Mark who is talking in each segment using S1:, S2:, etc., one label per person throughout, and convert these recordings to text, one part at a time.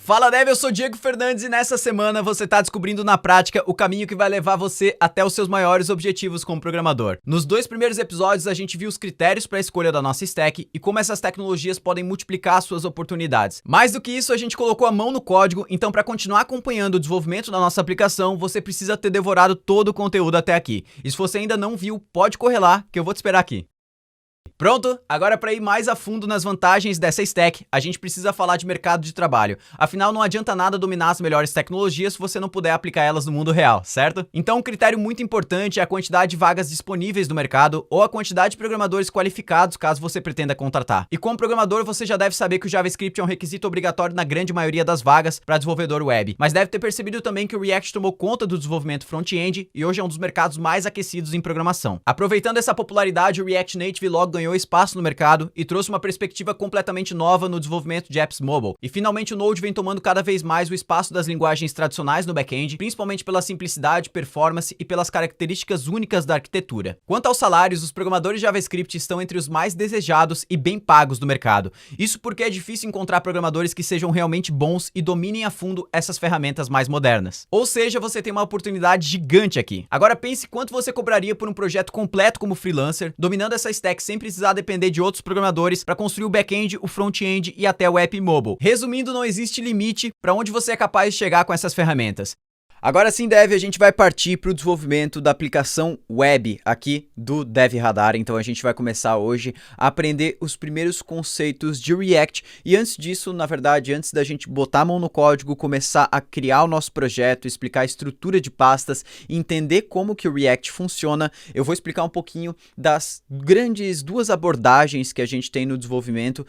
S1: Fala Dev, eu sou Diego Fernandes e nessa semana você está descobrindo na prática o caminho que vai levar você até os seus maiores objetivos como programador. Nos 2 primeiros episódios a gente viu os critérios para a escolha da nossa stack e como essas tecnologias podem multiplicar suas oportunidades. Mais do que isso, a gente colocou a mão no código, então para continuar acompanhando o desenvolvimento da nossa aplicação, você precisa ter devorado todo o conteúdo até aqui. E se você ainda não viu, pode correr lá que eu vou te esperar aqui. Pronto? Agora para ir mais a fundo nas vantagens dessa stack, a gente precisa falar de mercado de trabalho. Afinal, não adianta nada dominar as melhores tecnologias se você não puder aplicar elas no mundo real, certo? Então, um critério muito importante é a quantidade de vagas disponíveis no mercado ou a quantidade de programadores qualificados caso você pretenda contratar. E como programador, você já deve saber que o JavaScript é um requisito obrigatório na grande maioria das vagas para desenvolvedor web, mas deve ter percebido também que o React tomou conta do desenvolvimento front-end e hoje é um dos mercados mais aquecidos em programação. Aproveitando essa popularidade, o React Native logo ganhou espaço no mercado e trouxe uma perspectiva completamente nova no desenvolvimento de apps mobile. E finalmente o Node vem tomando cada vez mais o espaço das linguagens tradicionais no back-end, principalmente pela simplicidade, performance e pelas características únicas da arquitetura. Quanto aos salários, os programadores de JavaScript estão entre os mais desejados e bem pagos do mercado. Isso porque é difícil encontrar programadores que sejam realmente bons e dominem a fundo essas ferramentas mais modernas. Ou seja, você tem uma oportunidade gigante aqui. Agora pense quanto você cobraria por um projeto completo como freelancer, dominando essa stack sem precisar depender de outros programadores para construir o back-end, o front-end e até o app mobile. Resumindo, não existe limite para onde você é capaz de chegar com essas ferramentas. Agora sim, Dev, a gente vai partir para o desenvolvimento da aplicação web aqui do Dev Radar. Então a gente vai começar hoje a aprender os primeiros conceitos de React. E antes disso, na verdade, antes da gente botar a mão no código, começar a criar o nosso projeto, explicar a estrutura de pastas e entender como que o React funciona, eu vou explicar um pouquinho das grandes duas abordagens que a gente tem no desenvolvimento,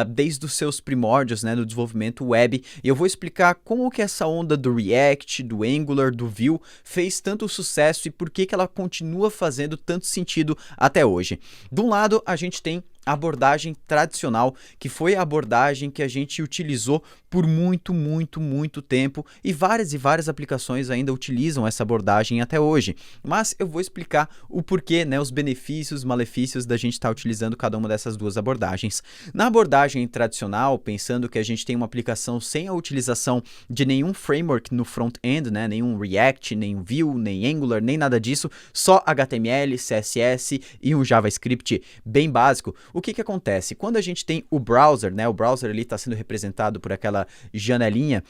S1: desde os seus primórdios, né, no desenvolvimento web. E eu vou explicar como que essa onda do React, do Angular, do Vue, fez tanto sucesso e por que ela continua fazendo tanto sentido até hoje. De um lado, a gente tem a abordagem tradicional, que foi a abordagem que a gente utilizou por muito tempo e várias aplicações ainda utilizam essa abordagem até hoje. Mas eu vou explicar o porquê, né, os benefícios, malefícios da gente estar utilizando cada uma dessas duas abordagens. Na abordagem tradicional, pensando que a gente tem uma aplicação sem a utilização de nenhum framework no front-end, né, nenhum React, nenhum Vue, nem Angular, nem nada disso, só HTML, CSS e um JavaScript bem básico. O que acontece? Quando a gente tem o browser, né? O browser ali está sendo representado por aquela janelinha.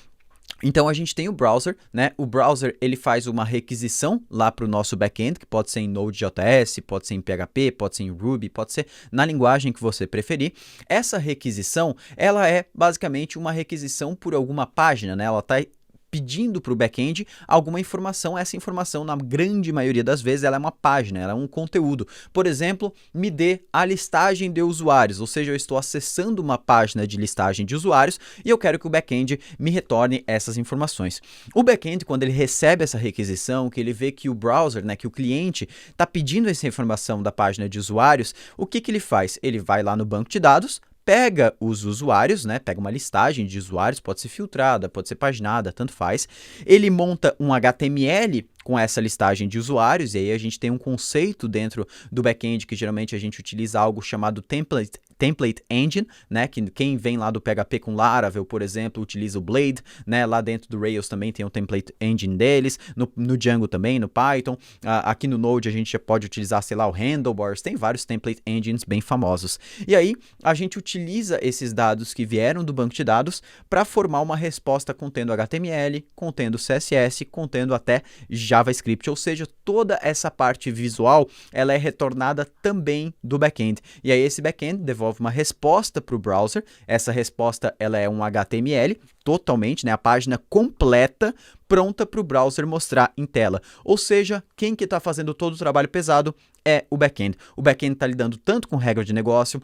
S1: Então a gente tem o browser, né? O browser ele faz uma requisição lá para o nosso back-end, que pode ser em Node.js, pode ser em PHP, pode ser em Ruby, pode ser na linguagem que você preferir. Essa requisição, ela é basicamente uma requisição por alguma página, né? Ela está pedindo para o back-end alguma informação. Essa informação, na grande maioria das vezes, ela é uma página, ela é um conteúdo. Por exemplo, me dê a listagem de usuários, ou seja, eu estou acessando uma página de listagem de usuários e eu quero que o back-end me retorne essas informações. O back-end, quando ele recebe essa requisição, que ele vê que o browser, né, que o cliente está pedindo essa informação da página de usuários, o que ele faz? Ele vai lá no banco de dados, pega os usuários, né? Pega uma listagem de usuários, pode ser filtrada, pode ser paginada, tanto faz. Ele monta um HTML com essa listagem de usuários, e aí a gente tem um conceito dentro do back-end que geralmente a gente utiliza algo chamado Template Engine, né? Que quem vem lá do PHP com Laravel, por exemplo, utiliza o Blade, né? Lá dentro do Rails também tem o Template Engine deles, no Django também, no Python, aqui no Node a gente já pode utilizar, sei lá, o Handlebars, tem vários Template Engines bem famosos. E aí a gente utiliza esses dados que vieram do banco de dados para formar uma resposta contendo HTML, contendo CSS, contendo até JavaScript, ou seja, toda essa parte visual, ela é retornada também do back-end. E aí esse back-end devolve uma resposta para o browser, essa resposta ela é um HTML totalmente, né, a página completa, pronta para o browser mostrar em tela. Ou seja, quem que está fazendo todo o trabalho pesado é o back-end. O back-end está lidando tanto com regra de negócio,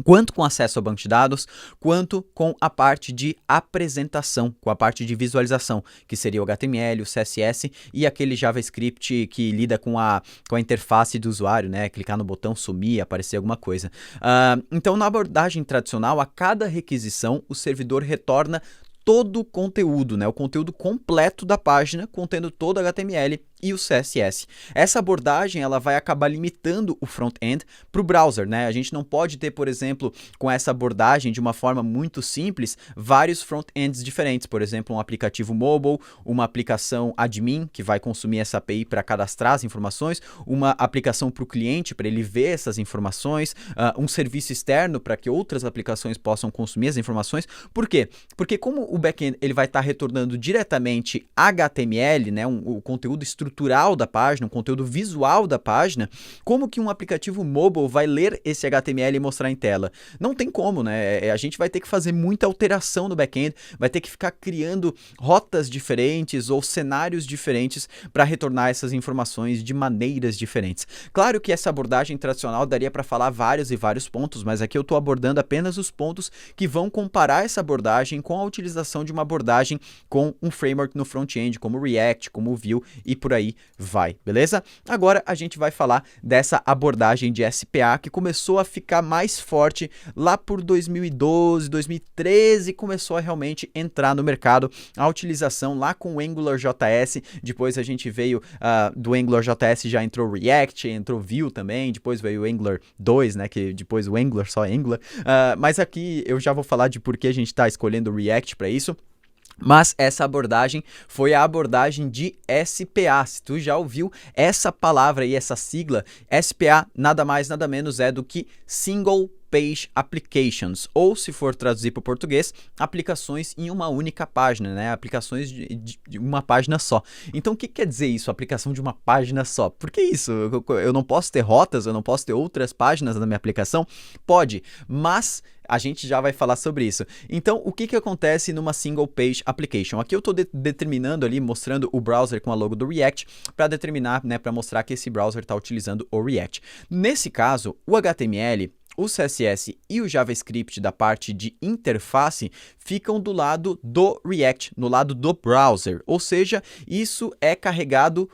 S1: quanto com acesso ao banco de dados, quanto com a parte de apresentação, com a parte de visualização, que seria o HTML, o CSS e aquele JavaScript que lida com a interface do usuário, né? Clicar no botão, sumir, aparecer alguma coisa. Então, na abordagem tradicional, a cada requisição, o servidor retorna todo o conteúdo, né? O conteúdo completo da página, contendo todo HTML e o CSS. Essa abordagem ela vai acabar limitando o front-end para o browser, né? A gente não pode ter, por exemplo, com essa abordagem de uma forma muito simples, vários front-ends diferentes. Por exemplo, um aplicativo mobile, uma aplicação admin que vai consumir essa API para cadastrar as informações, uma aplicação para o cliente para ele ver essas informações, um serviço externo para que outras aplicações possam consumir as informações. Por quê? Porque como o back-end ele vai estar retornando diretamente HTML, né, o conteúdo estrutural da página, o conteúdo visual da página, como que um aplicativo mobile vai ler esse HTML e mostrar em tela? Não tem como, né? A gente vai ter que fazer muita alteração no back-end, vai ter que ficar criando rotas diferentes ou cenários diferentes para retornar essas informações de maneiras diferentes. Claro que essa abordagem tradicional daria para falar vários e vários pontos, mas aqui eu estou abordando apenas os pontos que vão comparar essa abordagem com a utilização de uma abordagem com um framework no front-end, como o React, como o Vue e por aí vai, beleza? Agora a gente vai falar dessa abordagem de SPA que começou a ficar mais forte lá por 2012, 2013, começou a realmente entrar no mercado, a utilização lá com o AngularJS, depois a gente veio do AngularJS, já entrou React, entrou Vue também, depois veio o Angular 2, né, que depois o Angular só é Angular, mas aqui eu já vou falar de por que a gente está escolhendo o React para isso. Mas essa abordagem foi a abordagem de SPA. Se tu já ouviu essa palavra e essa sigla, SPA nada mais nada menos é do que Single Page Applications, ou se for traduzir para o português, aplicações em uma única página, né? Aplicações de uma página só. Então o que quer dizer isso, aplicação de uma página só? Por que isso? Eu não posso ter rotas, eu não posso ter outras páginas na minha aplicação? Pode, mas a gente já vai falar sobre isso. Então, o que acontece numa Single Page Application? Aqui eu estou determinando ali, mostrando o browser com a logo do React, para determinar, né, para mostrar que esse browser está utilizando o React. Nesse caso, o HTML, o CSS e o JavaScript da parte de interface ficam do lado do React, no lado do browser, ou seja, isso é carregado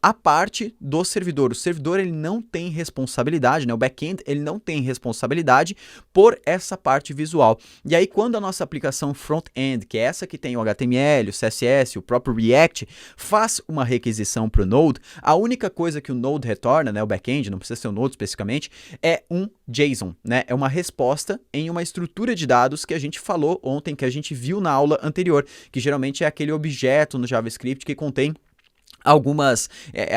S1: a parte do servidor. O servidor ele não tem responsabilidade, né? O back-end ele não tem responsabilidade por essa parte visual. E aí quando a nossa aplicação front-end, que é essa que tem o HTML, o CSS, o próprio React, faz uma requisição para o Node, a única coisa que o Node retorna, né, o back-end, não precisa ser o Node especificamente, é um JSON, né? É uma resposta em uma estrutura de dados que a gente falou ontem, que a gente viu na aula anterior, que geralmente é aquele objeto no JavaScript que contém algumas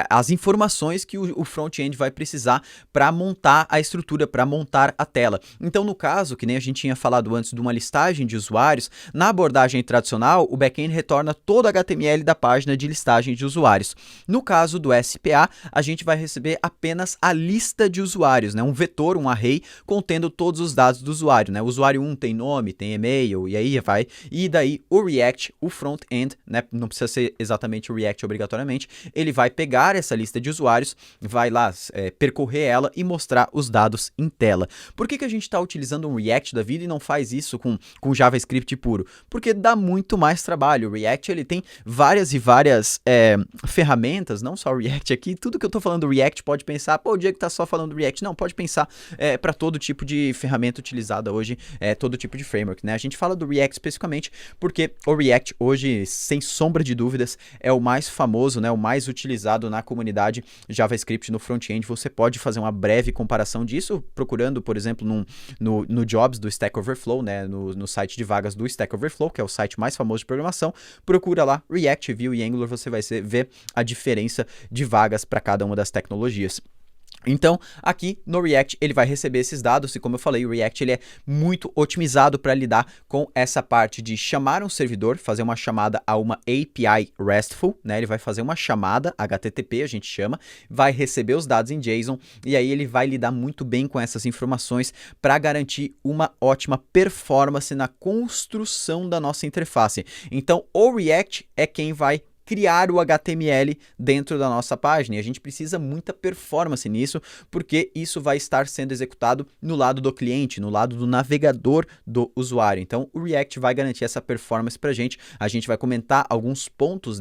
S1: as informações que o front-end vai precisar para montar a estrutura, para montar a tela. Então, no caso, que nem a gente tinha falado antes de uma listagem de usuários, na abordagem tradicional, o back-end retorna todo o HTML da página de listagem de usuários. No caso do SPA, a gente vai receber apenas a lista de usuários, né? Um vetor, um array, contendo todos os dados do usuário, né? O usuário 1 tem nome, tem e-mail, e aí vai. E daí o React, o front-end, né? Não precisa ser exatamente o React obrigatoriamente, ele vai pegar essa lista de usuários, vai lá percorrer ela e mostrar os dados em tela. Por que a gente está utilizando um React da vida e não faz isso com JavaScript puro? Porque dá muito mais trabalho. O React ele tem várias e várias ferramentas, não só o React aqui, tudo que eu estou falando do React pode pensar, pô, o Diego está só falando do React. Não, pode pensar para todo tipo de ferramenta utilizada hoje, todo tipo de framework, né? A gente fala do React especificamente porque o React hoje, sem sombra de dúvidas, é o mais famoso, né, o mais utilizado na comunidade JavaScript no front-end. Você pode fazer uma breve comparação disso, procurando, por exemplo, no Jobs do Stack Overflow, né, no site de vagas do Stack Overflow, que é o site mais famoso de programação. Procura lá React, Vue e Angular, você vai ver a diferença de vagas para cada uma das tecnologias. Então, aqui no React ele vai receber esses dados e como eu falei, o React ele é muito otimizado para lidar com essa parte de chamar um servidor, fazer uma chamada a uma API RESTful, né? Ele vai fazer uma chamada HTTP, a gente chama, vai receber os dados em JSON e aí ele vai lidar muito bem com essas informações para garantir uma ótima performance na construção da nossa interface. Então, o React é quem vai criar o HTML dentro da nossa página e a gente precisa muita performance nisso porque isso vai estar sendo executado no lado do cliente, no lado do navegador do usuário. Então o React vai garantir essa performance para a gente vai comentar alguns pontos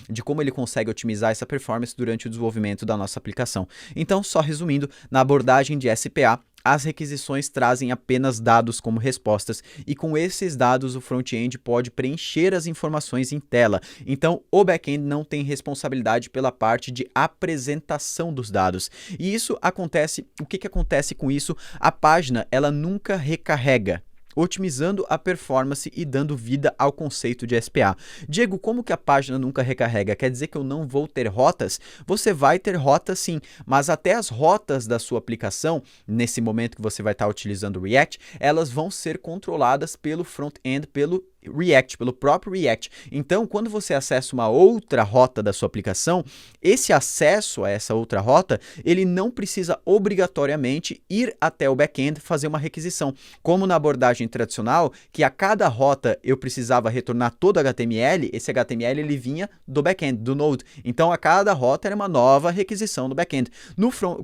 S1: de como ele consegue otimizar essa performance durante o desenvolvimento da nossa aplicação. Então, só resumindo, na abordagem de SPA, as requisições trazem apenas dados como respostas e com esses dados o front-end pode preencher as informações em tela. Então, o back-end não tem responsabilidade pela parte de apresentação dos dados. E isso acontece, o que acontece com isso? A página, ela nunca recarrega, otimizando a performance e dando vida ao conceito de SPA. Diego, como que a página nunca recarrega? Quer dizer que eu não vou ter rotas? Você vai ter rotas sim, mas até as rotas da sua aplicação, nesse momento que você vai estar utilizando o React, elas vão ser controladas pelo front-end, pelo React, pelo próprio React. Então, quando você acessa uma outra rota da sua aplicação, esse acesso a essa outra rota, ele não precisa obrigatoriamente ir até o back-end fazer uma requisição. Como na abordagem tradicional, que a cada rota eu precisava retornar todo o HTML, esse HTML ele vinha do back-end, do Node. Então, a cada rota era uma nova requisição do back-end.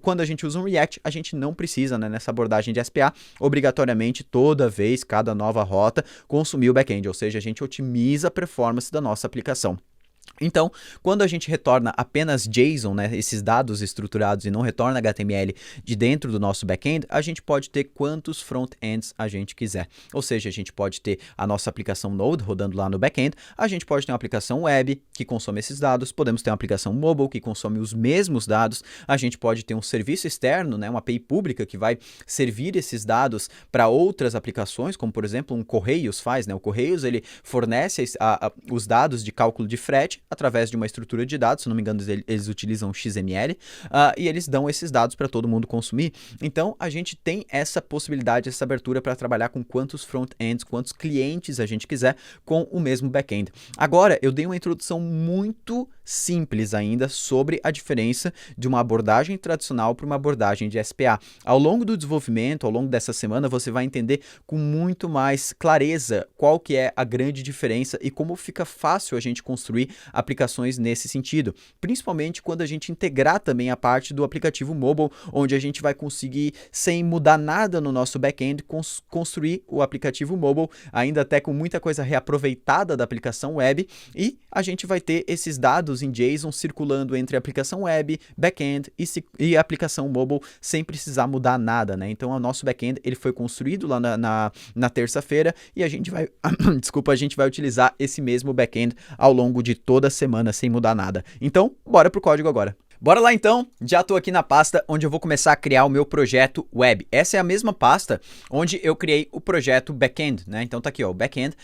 S1: Quando a gente usa um React, a gente não precisa, né, nessa abordagem de SPA, obrigatoriamente, toda vez, cada nova rota, consumir o back-end. Ou seja, a gente otimiza a performance da nossa aplicação. Então, quando a gente retorna apenas JSON, né, esses dados estruturados, e não retorna HTML de dentro do nosso back-end, a gente pode ter quantos front-ends a gente quiser. Ou seja, a gente pode ter a nossa aplicação Node rodando lá no back-end, a gente pode ter uma aplicação web que consome esses dados, podemos ter uma aplicação mobile que consome os mesmos dados, a gente pode ter um serviço externo, né, uma API pública que vai servir esses dados para outras aplicações, como por exemplo um Correios faz, né? O Correios ele fornece os dados de cálculo de frete através de uma estrutura de dados, se não me engano eles utilizam XML, e eles dão esses dados para todo mundo consumir. Então a gente tem essa possibilidade, essa abertura para trabalhar com quantos front-ends, quantos clientes a gente quiser com o mesmo back-end. Agora eu dei uma introdução muito simples ainda sobre a diferença de uma abordagem tradicional para uma abordagem de SPA. Ao longo do desenvolvimento, ao longo dessa semana, você vai entender com muito mais clareza qual que é a grande diferença e como fica fácil a gente construir aplicações nesse sentido, principalmente quando a gente integrar também a parte do aplicativo mobile, onde a gente vai conseguir, sem mudar nada no nosso back-end, construir o aplicativo mobile, ainda até com muita coisa reaproveitada da aplicação web, e a gente vai ter esses dados em JSON circulando entre a aplicação web, back-end e a aplicação mobile sem precisar mudar nada, né? Então, o nosso back-end ele foi construído lá na terça-feira e a gente vai, a gente vai utilizar esse mesmo back-end ao longo de toda a semana sem mudar nada. Então, bora pro código agora. Bora lá então, já estou aqui na pasta onde eu vou começar a criar o meu projeto web. Essa é a mesma pasta onde eu criei o projeto backend, né? Então tá aqui, ó, o backend,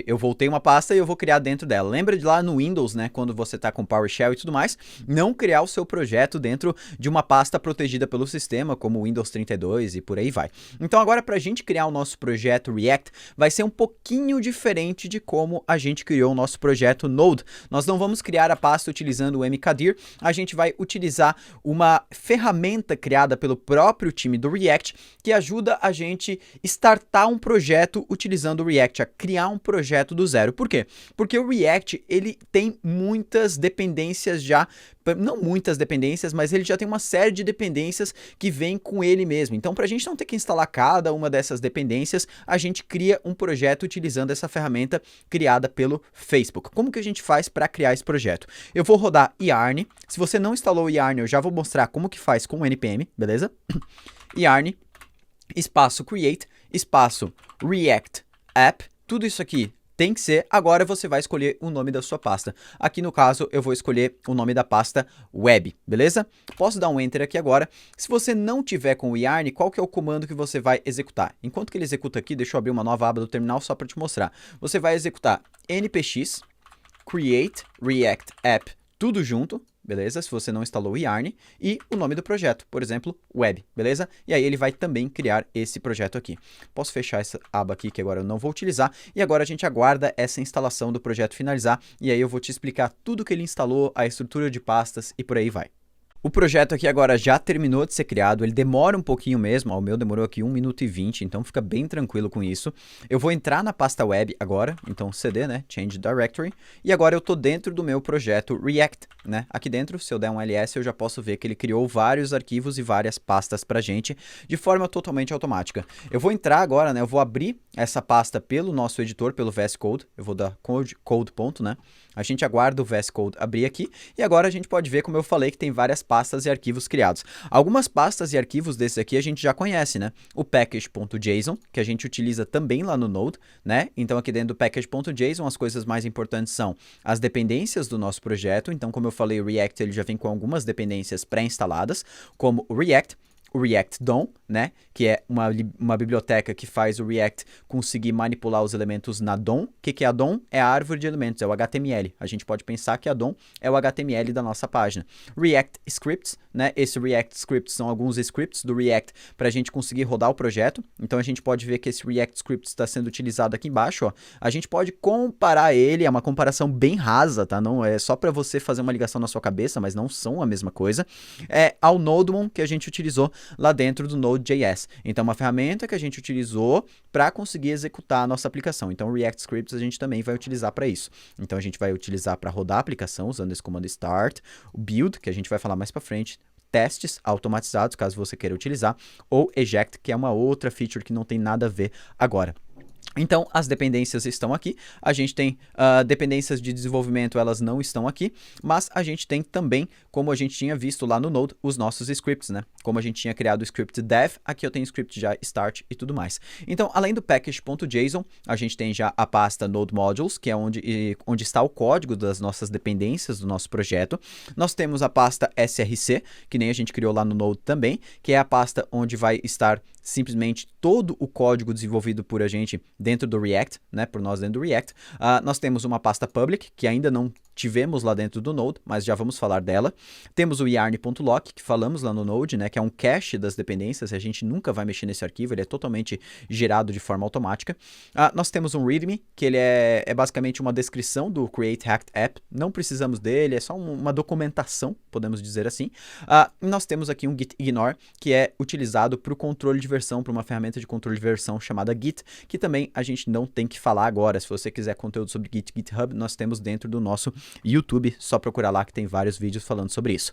S1: eu voltei uma pasta e eu vou criar dentro dela. Lembra de lá no Windows, né, quando você tá com PowerShell e tudo mais, não criar o seu projeto dentro de uma pasta protegida pelo sistema, como o Windows 32 e por aí vai. Então agora pra gente criar o nosso projeto React, vai ser um pouquinho diferente de como a gente criou o nosso projeto Node. Nós não vamos criar a pasta utilizando o mkdir, a gente vai utilizar uma ferramenta criada pelo próprio time do React que ajuda a gente startar um projeto utilizando o React, a criar um projeto do zero. Por quê? Porque o React ele tem muitas dependências já, não muitas dependências, mas ele já tem uma série de dependências que vem com ele mesmo. Então, para a gente não ter que instalar cada uma dessas dependências, a gente cria um projeto utilizando essa ferramenta criada pelo Facebook. Como que a gente faz para criar esse projeto? Eu vou rodar yarn. Se você não instalou o yarn, eu já vou mostrar como que faz com o npm, beleza? Yarn, espaço create, espaço react app, tudo isso aqui tem que ser, agora você vai escolher o nome da sua pasta. Aqui no caso eu vou escolher o nome da pasta web, beleza? Posso dar um enter aqui agora. Se você não tiver com o yarn, qual que é o comando que você vai executar? Enquanto que ele executa aqui, deixa eu abrir uma nova aba do terminal só para te mostrar. Você vai executar npx create react app, tudo junto, beleza? Se você não instalou o yarn, e o nome do projeto, por exemplo, web, beleza? E aí ele vai também criar esse projeto aqui. Posso fechar essa aba aqui que agora eu não vou utilizar, e agora a gente aguarda essa instalação do projeto finalizar, e aí eu vou te explicar tudo que ele instalou, a estrutura de pastas e por aí vai. O projeto aqui agora já terminou de ser criado, ele demora um pouquinho mesmo, o meu demorou aqui 1 minuto e 20, então fica bem tranquilo com isso. Eu vou entrar na pasta web agora, então cd, né, change directory, e agora eu tô dentro do meu projeto React, né. Aqui dentro, se eu der um ls, eu já posso ver que ele criou vários arquivos e várias pastas pra gente, de forma totalmente automática. Eu vou entrar agora, né, eu vou abrir essa pasta pelo nosso editor, pelo VS Code, eu vou dar code, né, A gente aguarda o VS Code abrir aqui e agora a gente pode ver, como eu falei, que tem várias pastas e arquivos criados. Algumas pastas e arquivos desses aqui a gente já conhece, né? O package.json, que a gente utiliza também lá no Node, né? Então aqui dentro do package.json as coisas mais importantes são as dependências do nosso projeto. Então, como eu falei, o React ele já vem com algumas dependências pré-instaladas, como o React DOM, né, que é uma biblioteca que faz o React conseguir manipular os elementos na DOM. O que é a DOM? É a árvore de elementos, é o HTML. A gente pode pensar que a DOM é o HTML da nossa página. React Scripts, né, esse React Scripts são alguns scripts do React para a gente conseguir rodar o projeto. Então a gente pode ver que esse React Scripts está sendo utilizado aqui embaixo, ó. A gente pode comparar ele, é uma comparação bem rasa, tá? Não é só para você fazer uma ligação na sua cabeça, mas não são a mesma coisa. Ao Nodemon que a gente utilizou lá dentro do Node.js. Então, uma ferramenta que a gente utilizou para conseguir executar a nossa aplicação. Então, o React Scripts a gente também vai utilizar para isso. Então, a gente vai utilizar para rodar a aplicação usando esse comando start, o build, que a gente vai falar mais para frente, testes automatizados, caso você queira utilizar, ou eject, que é uma outra feature que não tem nada a ver agora. Então, as dependências estão aqui, a gente tem dependências de desenvolvimento, elas não estão aqui, mas a gente tem também, como a gente tinha visto lá no Node, os nossos scripts, né? Como a gente tinha criado o script dev, aqui eu tenho o script já start e tudo mais. Então, além do package.json, a gente tem já a pasta Node Modules, que é onde está o código das nossas dependências do nosso projeto. Nós temos a pasta src, que nem a gente criou lá no Node também, que é a pasta onde vai estar simplesmente todo o código desenvolvido por a gente dentro do React, né, por nós dentro do React. Nós temos uma pasta public, que ainda não tivemos lá dentro do Node, mas já vamos falar dela. Temos o yarn.lock, que falamos lá no Node, né, que é um cache das dependências, a gente nunca vai mexer nesse arquivo, ele é totalmente gerado de forma automática. Nós temos um readme, que ele é basicamente uma descrição do Create Hacked App, não precisamos dele, é só uma documentação, podemos dizer assim. Nós temos aqui um git ignore, que é utilizado para o controle de versão, para uma ferramenta de controle de versão chamada Git, que também a gente não tem que falar agora. Se você quiser conteúdo sobre Git, GitHub, nós temos dentro do nosso YouTube, só procurar lá que tem vários vídeos falando sobre isso.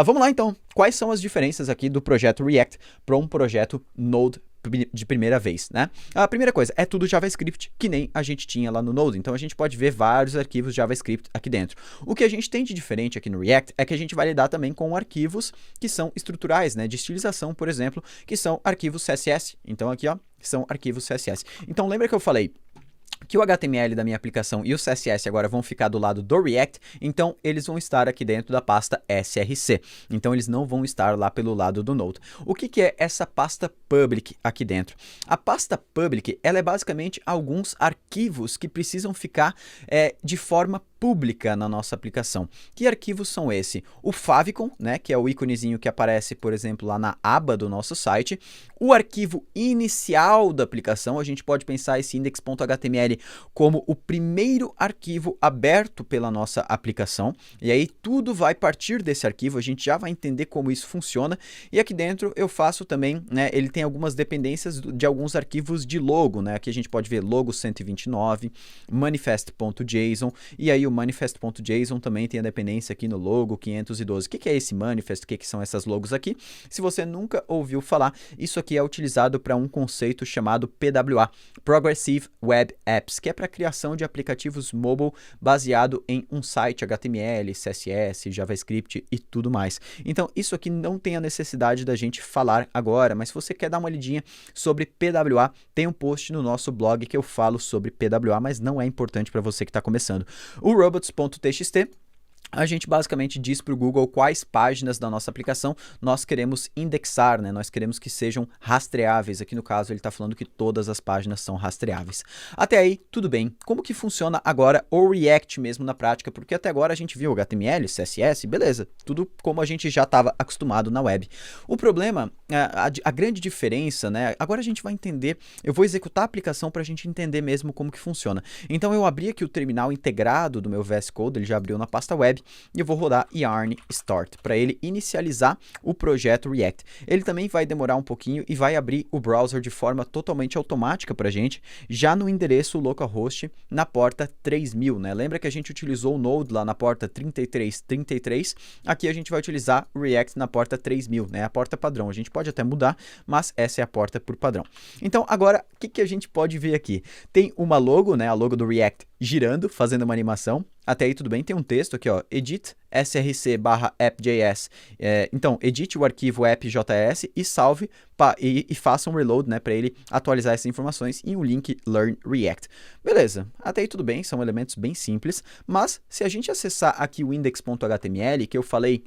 S1: Vamos lá então, quais são as diferenças aqui do projeto React para um projeto Node de primeira vez, né? A primeira coisa, é tudo JavaScript, que nem a gente tinha lá no Node, então a gente pode ver vários arquivos JavaScript aqui dentro. O que a gente tem de diferente aqui no React é que a gente vai lidar também com arquivos que são estruturais, né? De estilização, por exemplo, que são arquivos CSS. Então aqui, ó, são arquivos CSS. Então lembra que eu falei que o HTML da minha aplicação e o CSS agora vão ficar do lado do React, então eles vão estar aqui dentro da pasta src. Então eles não vão estar lá pelo lado do Node. O que é essa pasta public aqui dentro? A pasta public, ela é basicamente alguns arquivos que precisam ficar de forma pública na nossa aplicação. Que arquivos são esses? O favicon, né, que é o íconezinho que aparece, por exemplo, lá na aba do nosso site. O arquivo inicial da aplicação, a gente pode pensar esse index.html como o primeiro arquivo aberto pela nossa aplicação. E aí tudo vai partir desse arquivo, a gente já vai entender como isso funciona. E aqui dentro eu faço também, né, ele tem algumas dependências de alguns arquivos de logo, né? Aqui a gente pode ver logo 129, manifest.json, e aí o manifest.json também tem a dependência aqui no logo 512. O que é esse manifest? O que são essas logos aqui? Se você nunca ouviu falar, isso aqui é utilizado para um conceito chamado PWA, Progressive Web Apps, que é para a criação de aplicativos mobile baseado em um site HTML, CSS, JavaScript e tudo mais. Então, isso aqui não tem a necessidade da gente falar agora, mas se você quer dar uma lidinha sobre PWA, tem um post no nosso blog que eu falo sobre PWA, mas não é importante para você que está começando. O robots.txt, a gente basicamente diz para o Google quais páginas da nossa aplicação nós queremos indexar, né? Nós queremos que sejam rastreáveis. Aqui no caso ele está falando que todas as páginas são rastreáveis. Até aí, tudo bem. Como que funciona agora o React mesmo na prática? Porque até agora a gente viu HTML, CSS, beleza. Tudo como a gente já estava acostumado na web. O problema, a grande diferença, né? Agora a gente vai entender, eu vou executar a aplicação para a gente entender mesmo como que funciona. Então eu abri aqui o terminal integrado do meu VS Code, ele já abriu na pasta web, e eu vou rodar yarn start para ele inicializar o projeto React. Ele também vai demorar um pouquinho e vai abrir o browser de forma totalmente automática para a gente, já no endereço localhost na porta 3000, né? Lembra que a gente utilizou o Node lá na porta 3333? Aqui a gente vai utilizar o React na porta 3000, né? A porta padrão. A gente pode até mudar, mas essa é a porta por padrão. Então agora, o que a gente pode ver aqui? Tem uma logo, né? A logo do React girando, fazendo uma animação. Até aí tudo bem, tem um texto aqui, ó, edit src/app.js. Então, edite o arquivo app.js e salve e faça um reload, né, para ele atualizar essas informações em um link learn React. Beleza, até aí tudo bem, são elementos bem simples, mas se a gente acessar aqui o index.html, que eu falei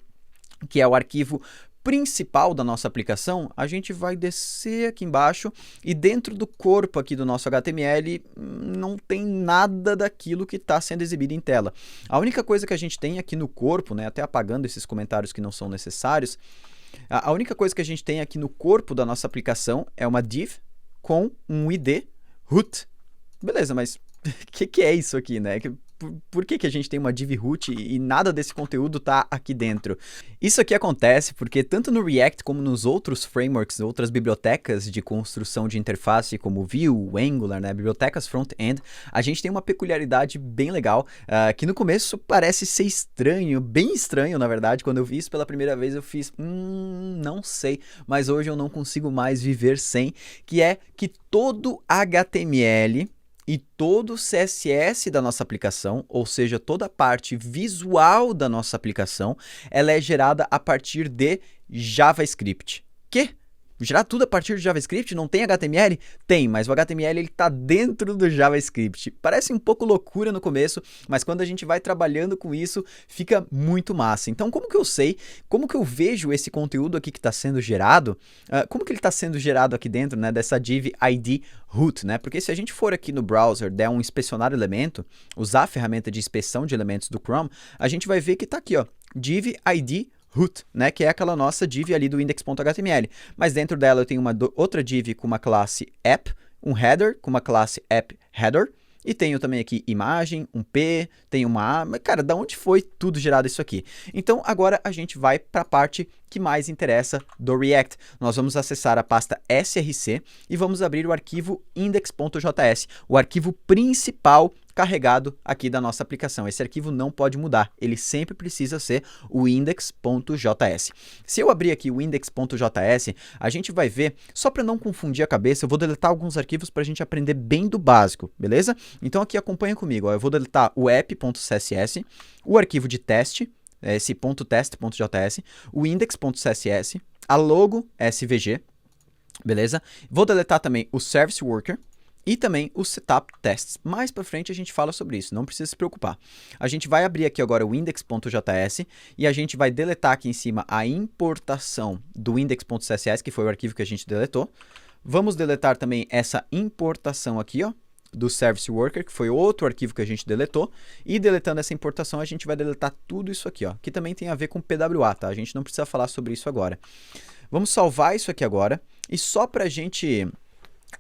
S1: que é o arquivo principal da nossa aplicação, a gente vai descer aqui embaixo e dentro do corpo aqui do nosso HTML não tem nada daquilo que está sendo exibido em tela. A única coisa que a gente tem aqui no corpo, né, até apagando esses comentários que não são necessários, a única coisa que a gente tem aqui no corpo da nossa aplicação é uma div com um ID root. Beleza, mas o que é isso aqui, né? Por que a gente tem uma div root e nada desse conteúdo está aqui dentro? Isso aqui acontece porque tanto no React como nos outros frameworks, outras bibliotecas de construção de interface como Vue, Angular, né, bibliotecas front-end, a gente tem uma peculiaridade bem legal, que no começo parece ser estranho, bem estranho na verdade. Quando eu vi isso pela primeira vez eu fiz, não sei, mas hoje eu não consigo mais viver sem, que é que todo HTML e todo o CSS da nossa aplicação, ou seja, toda a parte visual da nossa aplicação, ela é gerada a partir de JavaScript. Gerar tudo a partir de JavaScript? Não tem HTML? Tem, mas o HTML está dentro do JavaScript. Parece um pouco loucura no começo, mas quando a gente vai trabalhando com isso, fica muito massa. Então, como que eu sei, como que eu vejo esse conteúdo aqui que está sendo gerado, como que ele está sendo gerado aqui dentro, né, dessa div ID root, né? Porque se a gente for aqui no browser, der um inspecionar elemento, usar a ferramenta de inspeção de elementos do Chrome, a gente vai ver que está aqui, ó, div ID root, né, que é aquela nossa div ali do index.html, mas dentro dela eu tenho uma outra div com uma classe app, um header com uma classe app header, e tenho também aqui imagem, um P, tem uma A, mas cara, da onde foi tudo gerado isso aqui? Então agora a gente vai para a parte que mais interessa do React. Nós vamos acessar a pasta src e vamos abrir o arquivo index.js, o arquivo principal carregado aqui da nossa aplicação. Esse arquivo não pode mudar, ele sempre precisa ser o index.js. Se eu abrir aqui o index.js, a gente vai ver, só para não confundir a cabeça, eu vou deletar alguns arquivos para a gente aprender bem do básico, beleza? Então aqui acompanha comigo, ó, eu vou deletar o app.css, o arquivo de teste, esse .test.js, o index.css, a logo svg, beleza? Vou deletar também o service worker e também o setup tests. Mais para frente a gente fala sobre isso, não precisa se preocupar. A gente vai abrir aqui agora o index.js e a gente vai deletar aqui em cima a importação do index.css, que foi o arquivo que a gente deletou. Vamos deletar também essa importação aqui, ó, do Service Worker, que foi outro arquivo que a gente deletou, e deletando essa importação a gente vai deletar tudo isso aqui, ó, que também tem a ver com PWA, tá? A gente não precisa falar sobre isso agora. Vamos salvar isso aqui agora, e só para a gente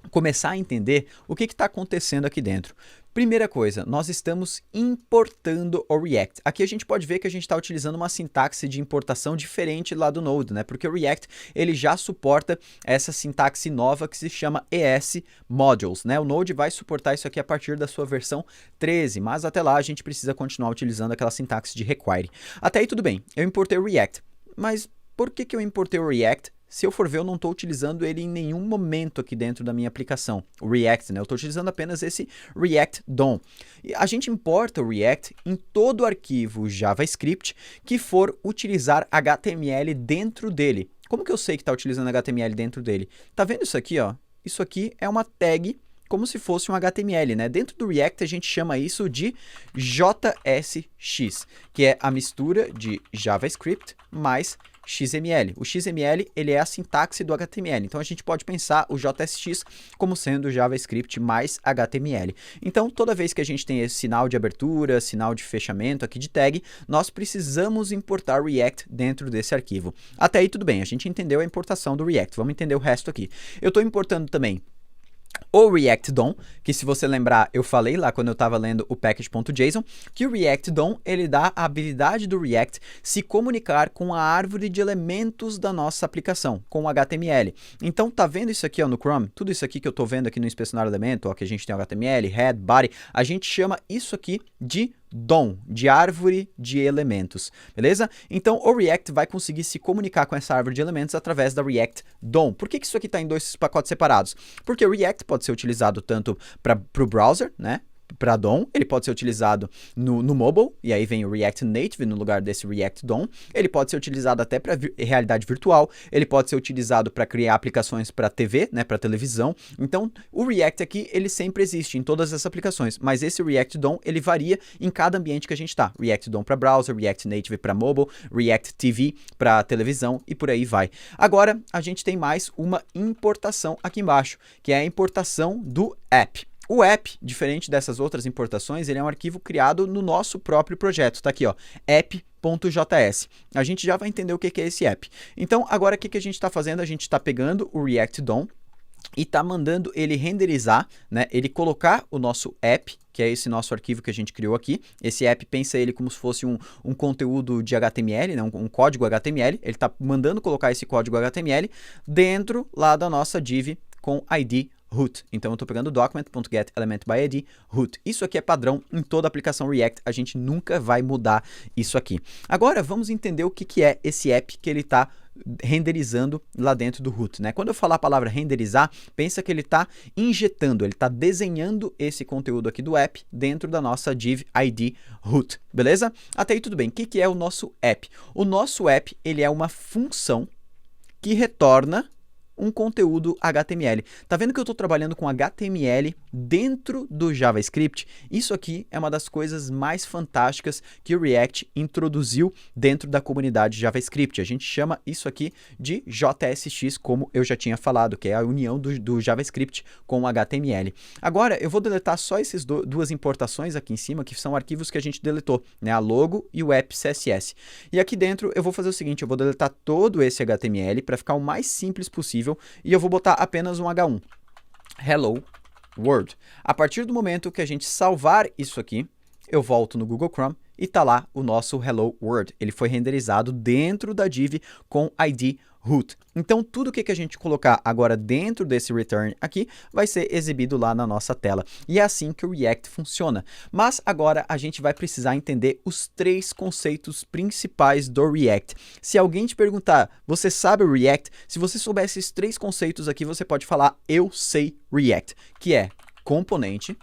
S1: começar a entender o que está acontecendo aqui dentro. Primeira coisa, nós estamos importando o React. Aqui a gente pode ver que a gente está utilizando uma sintaxe de importação diferente lá do Node, né? Porque o React ele já suporta essa sintaxe nova que se chama ES Modules, né? O Node vai suportar isso aqui a partir da sua versão 13, mas até lá a gente precisa continuar utilizando aquela sintaxe de require. Até aí tudo bem, eu importei o React, mas por que eu importei o React? Se eu for ver, eu não estou utilizando ele em nenhum momento aqui dentro da minha aplicação, o React, né? Eu estou utilizando apenas esse React DOM. E a gente importa o React em todo arquivo JavaScript que for utilizar HTML dentro dele. Como que eu sei que está utilizando HTML dentro dele? Tá vendo isso aqui, ó? Isso aqui é uma tag como se fosse um HTML, né? Dentro do React a gente chama isso de JSX, que é a mistura de JavaScript mais XML. O XML ele é a sintaxe do HTML, então a gente pode pensar o JSX como sendo JavaScript mais HTML. Então toda vez que a gente tem esse sinal de abertura, sinal de fechamento aqui de tag, nós precisamos importar React dentro desse arquivo. Até aí tudo bem, a gente entendeu a importação do React, vamos entender o resto aqui. Eu estou importando também o React DOM, que se você lembrar, eu falei lá quando eu estava lendo o package.json, que o React DOM, ele dá a habilidade do React se comunicar com a árvore de elementos da nossa aplicação, com o HTML. Então, tá vendo isso aqui ó, no Chrome? Tudo isso aqui que eu estou vendo aqui no inspecionar elemento, ó, que a gente tem o HTML, head, body, a gente chama isso aqui de DOM, de árvore de elementos, beleza? Então, o React vai conseguir se comunicar com essa árvore de elementos através da React DOM. Por que isso aqui está em dois pacotes separados? Porque o React pode ser utilizado tanto para o browser, né?
S2: para DOM, ele pode ser utilizado no mobile, e aí vem o React Native no lugar desse React DOM. Ele pode ser utilizado até para realidade virtual, ele pode ser utilizado para criar aplicações para TV, né, para televisão. Então, o React aqui, ele sempre existe em todas essas aplicações, mas esse React DOM, ele varia em cada ambiente que a gente está. React DOM para browser, React Native para mobile, React TV para televisão e por aí vai. Agora, a gente tem mais uma importação aqui embaixo, que é a importação do app. O app, diferente dessas outras importações, ele é um arquivo criado no nosso próprio projeto. Tá aqui, ó, app.js. A gente já vai entender o que é esse app. Então, agora o que a gente está fazendo? A gente está pegando o React DOM e está mandando ele renderizar, né? Ele colocar o nosso app, que é esse nosso arquivo que a gente criou aqui. Esse app, pensa ele como se fosse um conteúdo de HTML, né? um código HTML. Ele está mandando colocar esse código HTML dentro lá da nossa div com ID root. Então eu estou pegando document.getElementById root. Isso aqui é padrão em toda aplicação React, a gente nunca vai mudar isso aqui. Agora vamos entender o que é esse app que ele está renderizando lá dentro do root, né? Quando eu falar a palavra renderizar, pensa que ele está injetando, ele está desenhando esse conteúdo aqui do app dentro da nossa div ID root, beleza? Até aí tudo bem. O que é o nosso app? O nosso app, ele é uma função que retorna um conteúdo HTML. Tá vendo que eu estou trabalhando com HTML dentro do JavaScript? Isso aqui é uma das coisas mais fantásticas que o React introduziu dentro da comunidade JavaScript. A gente chama isso aqui de JSX, como eu já tinha falado, que é a união do JavaScript com o HTML. Agora, eu vou deletar só essas duas importações aqui em cima, que são arquivos que a gente deletou, né? A logo e o app CSS. E aqui dentro eu vou fazer o seguinte, eu vou deletar todo esse HTML para ficar o mais simples possível, e eu vou botar apenas um H1. Hello World. A partir do momento que a gente salvar isso aqui, eu volto no Google Chrome e tá lá o nosso Hello World. Ele foi renderizado dentro da div com ID root. Então, tudo que a gente colocar agora dentro desse return aqui vai ser exibido lá na nossa tela. E é assim que o React funciona. Mas agora a gente vai precisar entender os 3 conceitos principais do React. Se alguém te perguntar, você sabe o React? Se você souber esses 3 conceitos aqui, você pode falar, eu sei React, que é componente,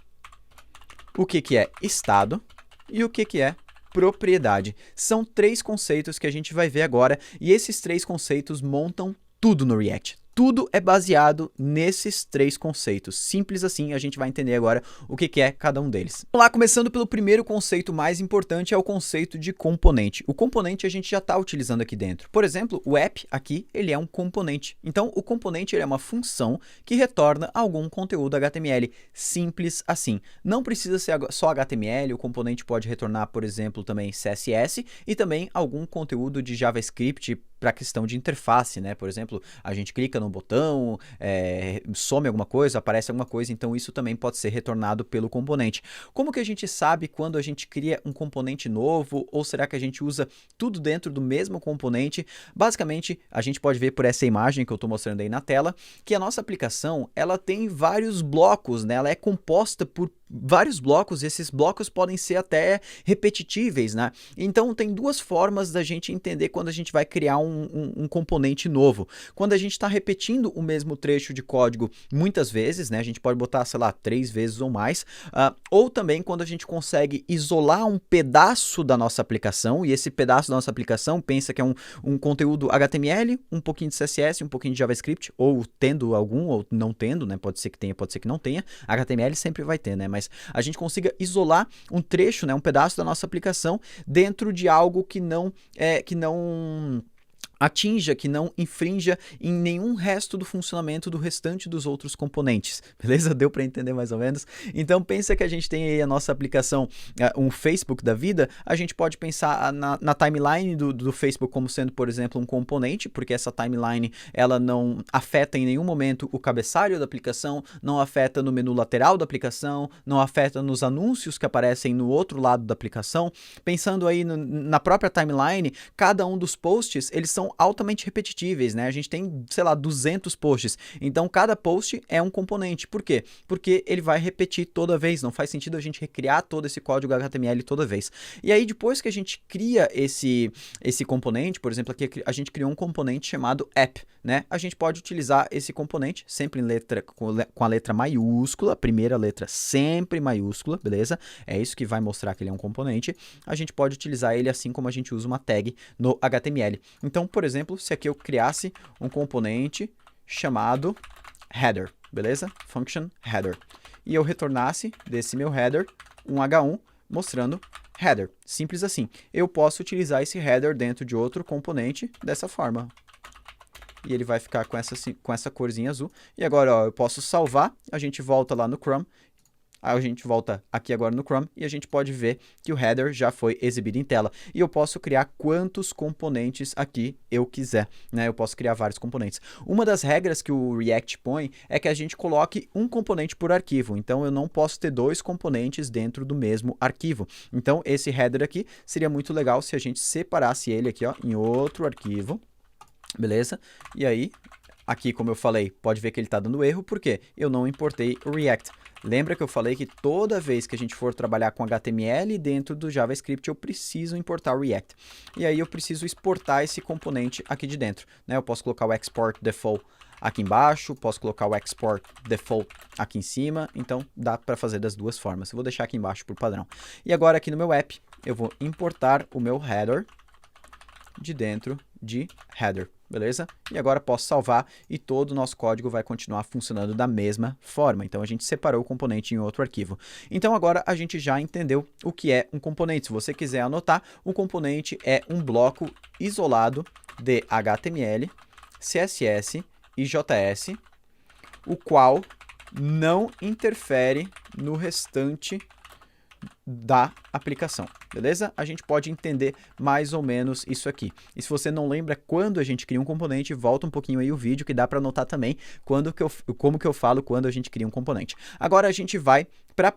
S2: o que é estado e o que é propriedade. São 3 conceitos que a gente vai ver agora e esses 3 conceitos montam tudo no React. Tudo é baseado nesses 3 conceitos. Simples assim, a gente vai entender agora o que é cada um deles. Vamos lá, começando pelo primeiro conceito mais importante, é o conceito de componente. O componente a gente já está utilizando aqui dentro. Por exemplo, o app aqui, ele é um componente. Então, o componente ele é uma função que retorna algum conteúdo HTML. Simples assim. Não precisa ser só HTML, o componente pode retornar, por exemplo, também CSS e também algum conteúdo de JavaScript para a questão de interface, né? Por exemplo, a gente clica no botão, some alguma coisa, aparece alguma coisa, então isso também pode ser retornado pelo componente. Como que a gente sabe quando a gente cria um componente novo, ou será que a gente usa tudo dentro do mesmo componente? Basicamente, a gente pode ver por essa imagem que eu estou mostrando aí na tela, que a nossa aplicação, ela tem vários blocos, né? Ela é composta por vários blocos, e esses blocos podem ser até repetitíveis, né? Então, tem 2 formas da gente entender quando a gente vai criar um componente novo. Quando a gente está repetindo o mesmo trecho de código muitas vezes, né? A gente pode botar, sei lá, 3 vezes ou mais, ou também quando a gente consegue isolar um pedaço da nossa aplicação, e esse pedaço da nossa aplicação, pensa que é um conteúdo HTML, um pouquinho de CSS, um pouquinho de JavaScript, ou tendo algum, ou não tendo, né? Pode ser que tenha, pode ser que não tenha. HTML sempre vai ter, né? Mas a gente consiga isolar um trecho, né, um pedaço da nossa aplicação dentro de algo que não atinja, que não infrinja em nenhum resto do funcionamento do restante dos outros componentes, beleza? Deu para entender mais ou menos? Então pensa que a gente tem aí a nossa aplicação, um Facebook da vida, a gente pode pensar na timeline do Facebook como sendo, por exemplo, um componente, porque essa timeline ela não afeta em nenhum momento o cabeçalho da aplicação, não afeta no menu lateral da aplicação, não afeta nos anúncios que aparecem no outro lado da aplicação. Pensando aí na própria timeline, cada um dos posts, eles são são altamente repetitíveis, né? A gente tem, sei lá, 200 posts. Então, cada post é um componente. Por quê? Porque ele vai repetir toda vez. Não faz sentido a gente recriar todo esse código HTML toda vez. E aí, depois que a gente cria esse componente, por exemplo, aqui a gente criou um componente chamado app, né? A gente pode utilizar esse componente sempre em letra, com a letra maiúscula, a primeira letra sempre maiúscula, beleza? É isso que vai mostrar que ele é um componente. A gente pode utilizar ele assim como a gente usa uma tag no HTML. Então, por exemplo, se aqui eu criasse um componente chamado header, beleza? Function header. E eu retornasse desse meu header um H1 mostrando header. Simples assim. Eu posso utilizar esse header dentro de outro componente dessa forma. E ele vai ficar com essa corzinha azul. E agora, ó, eu posso salvar, a gente volta lá no Chrome, a gente volta aqui agora no Chrome e a gente pode ver que o header já foi exibido em tela. E eu posso criar quantos componentes aqui eu quiser, né? Eu posso criar vários componentes. Uma das regras que o React põe é que a gente coloque um componente por arquivo. Então, eu não posso ter dois componentes dentro do mesmo arquivo. Então, esse header aqui seria muito legal se a gente separasse ele aqui, ó, em outro arquivo. Beleza? E aí, aqui como eu falei, pode ver que ele está dando erro, porque eu não importei o React. Lembra que eu falei que toda vez que a gente for trabalhar com HTML dentro do JavaScript, eu preciso importar o React. E aí eu preciso exportar esse componente aqui de dentro, né? Eu posso colocar o export default aqui embaixo, posso colocar o export default aqui em cima, então dá para fazer das duas formas. Eu vou deixar aqui embaixo por padrão. E agora aqui no meu app, eu vou importar o meu header de dentro de header. Beleza? E agora posso salvar e todo o nosso código vai continuar funcionando da mesma forma. Então, a gente separou o componente em outro arquivo. Então, agora a gente já entendeu o que é um componente. Se você quiser anotar, um componente é um bloco isolado de HTML, CSS e JS, o qual não interfere no restante da aplicação, beleza? A gente pode entender mais ou menos isso aqui. E se você não lembra quando a gente cria um componente, volta um pouquinho aí o vídeo que dá para anotar também como que eu falo quando a gente cria um componente. Agora a gente vai para o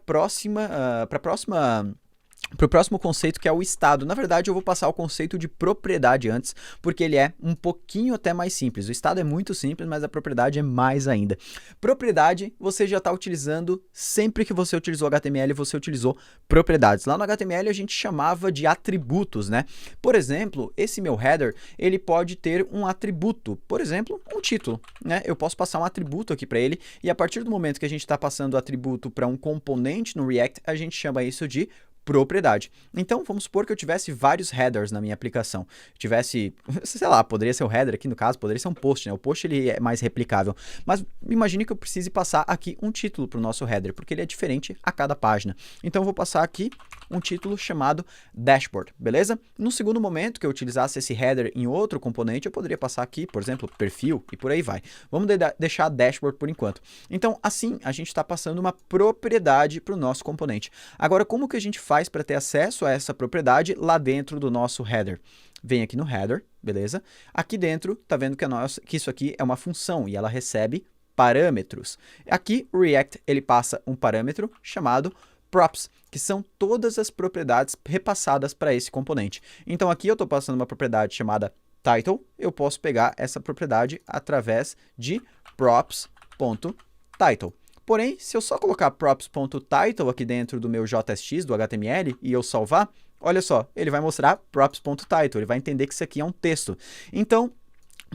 S2: próximo conceito, que é o estado. Na verdade, eu vou passar o conceito de propriedade antes, porque ele é um pouquinho até mais simples. O estado é muito simples, mas a propriedade é mais ainda. Propriedade, você já está utilizando, sempre que você utilizou HTML, você utilizou propriedades. Lá no HTML, a gente chamava de atributos, né? Por exemplo, esse meu header, ele pode ter um atributo, por exemplo, um título, né? Eu posso passar um atributo aqui para ele, e a partir do momento que a gente está passando o atributo para um componente no React, a gente chama isso de propriedade. Então, vamos supor que eu tivesse vários headers na minha aplicação. Tivesse, sei lá, poderia ser o header aqui no caso, poderia ser um post, né? O post ele é mais replicável. Mas imagine que eu precise passar aqui um título para o nosso header, porque ele é diferente a cada página. Então, eu vou passar aqui um título chamado dashboard, beleza? No segundo momento que eu utilizasse esse header em outro componente, eu poderia passar aqui, por exemplo, perfil e por aí vai. Vamos deixar dashboard por enquanto. Então, assim, a gente está passando uma propriedade para o nosso componente. Agora, como que a gente faz para ter acesso a essa propriedade lá dentro do nosso header? Vem aqui no header, beleza? Aqui dentro, tá vendo que isso aqui é uma função e ela recebe parâmetros. Aqui, o React, ele passa um parâmetro chamado props, que são todas as propriedades repassadas para esse componente. Então, aqui eu estou passando uma propriedade chamada title, eu posso pegar essa propriedade através de props.title. Porém, se eu só colocar props.title aqui dentro do meu JSX, do HTML, e eu salvar, olha só, ele vai mostrar props.title, ele vai entender que isso aqui é um texto. Então,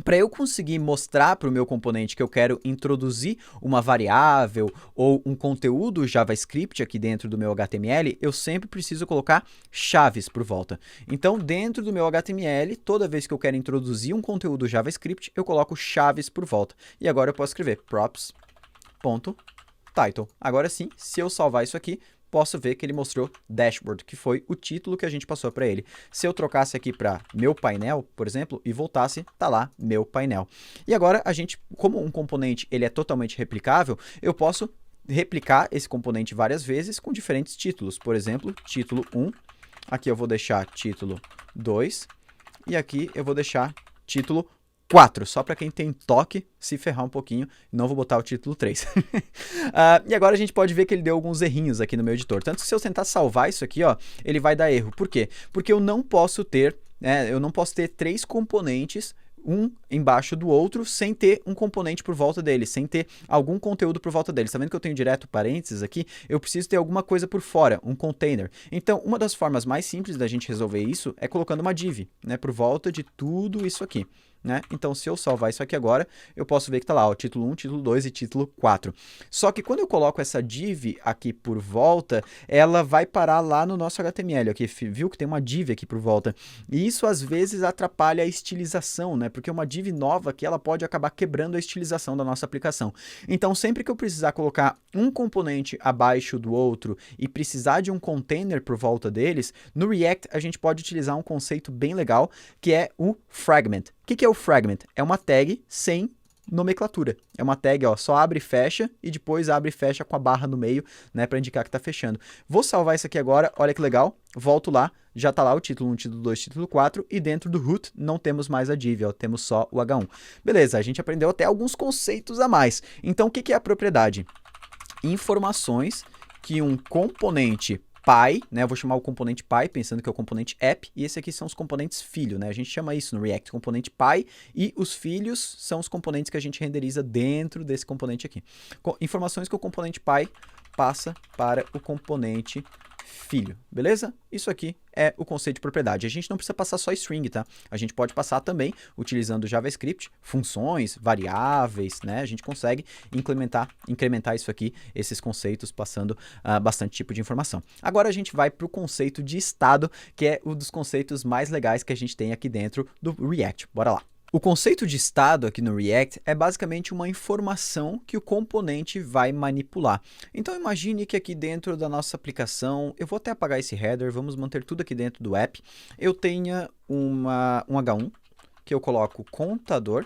S2: para eu conseguir mostrar para o meu componente que eu quero introduzir uma variável ou um conteúdo JavaScript aqui dentro do meu HTML, eu sempre preciso colocar chaves por volta. Então, dentro do meu HTML, toda vez que eu quero introduzir um conteúdo JavaScript, eu coloco chaves por volta. E agora eu posso escrever props.title. Agora sim, se eu salvar isso aqui, posso ver que ele mostrou dashboard, que foi o título que a gente passou para ele. Se eu trocasse aqui para meu painel, por exemplo, e voltasse, tá lá meu painel. E agora a gente, como um componente ele é totalmente replicável, eu posso replicar esse componente várias vezes com diferentes títulos. Por exemplo, título 1, aqui eu vou deixar título 2 e aqui eu vou deixar título 4, só para quem tem toque se ferrar um pouquinho, não vou botar o título 3. E agora a gente pode ver que ele deu alguns errinhos aqui no meu editor. Tanto que se eu tentar salvar isso aqui, ó, ele vai dar erro. Por quê? Porque eu não posso ter 3 componentes um embaixo do outro sem ter um componente por volta dele, sem ter algum conteúdo por volta dele. Tá vendo que eu tenho direto parênteses aqui? Eu preciso ter alguma coisa por fora, um container. Então, uma das formas mais simples da gente resolver isso é colocando uma div, né, por volta de tudo isso aqui. Né? Então, se eu salvar isso aqui agora, eu posso ver que está lá, ó, título 1, título 2 e título 4. Só que quando eu coloco essa div aqui por volta, ela vai parar lá no nosso HTML. Aqui, viu que tem uma div aqui por volta. E isso, às vezes, atrapalha a estilização, né? Porque uma div nova aqui, ela pode acabar quebrando a estilização da nossa aplicação. Então, sempre que eu precisar colocar um componente abaixo do outro e precisar de um container por volta deles, no React, a gente pode utilizar um conceito bem legal, que é o fragment. O que é o fragment? É uma tag sem nomenclatura. É uma tag, ó, só abre e fecha e depois abre e fecha com a barra no meio, né, para indicar que está fechando. Vou salvar isso aqui agora, olha que legal, volto lá, já está lá o título 1, título 2, título 4 e dentro do root não temos mais a div, ó, temos só o H1. Beleza, a gente aprendeu até alguns conceitos a mais. Então, o que é a propriedade? Informações que um componente pai, né? Eu vou chamar o componente pai, pensando que é o componente app, e esse aqui são os componentes filho, né? A gente chama isso no React, componente pai, e os filhos são os componentes que a gente renderiza dentro desse componente aqui. Informações que o componente pai passa para o componente filho, beleza? Isso aqui é o conceito de propriedade. A gente não precisa passar só string, tá? A gente pode passar também, utilizando JavaScript, funções, variáveis, né? A gente consegue incrementar isso aqui, esses conceitos, passando bastante tipo de informação. Agora a gente vai para o conceito de estado, que é um dos conceitos mais legais que a gente tem aqui dentro do React. Bora lá. O conceito de estado aqui no React é basicamente uma informação que o componente vai manipular. Então imagine que aqui dentro da nossa aplicação, eu vou até apagar esse header, vamos manter tudo aqui dentro do app, eu tenha um H1, que eu coloco contador,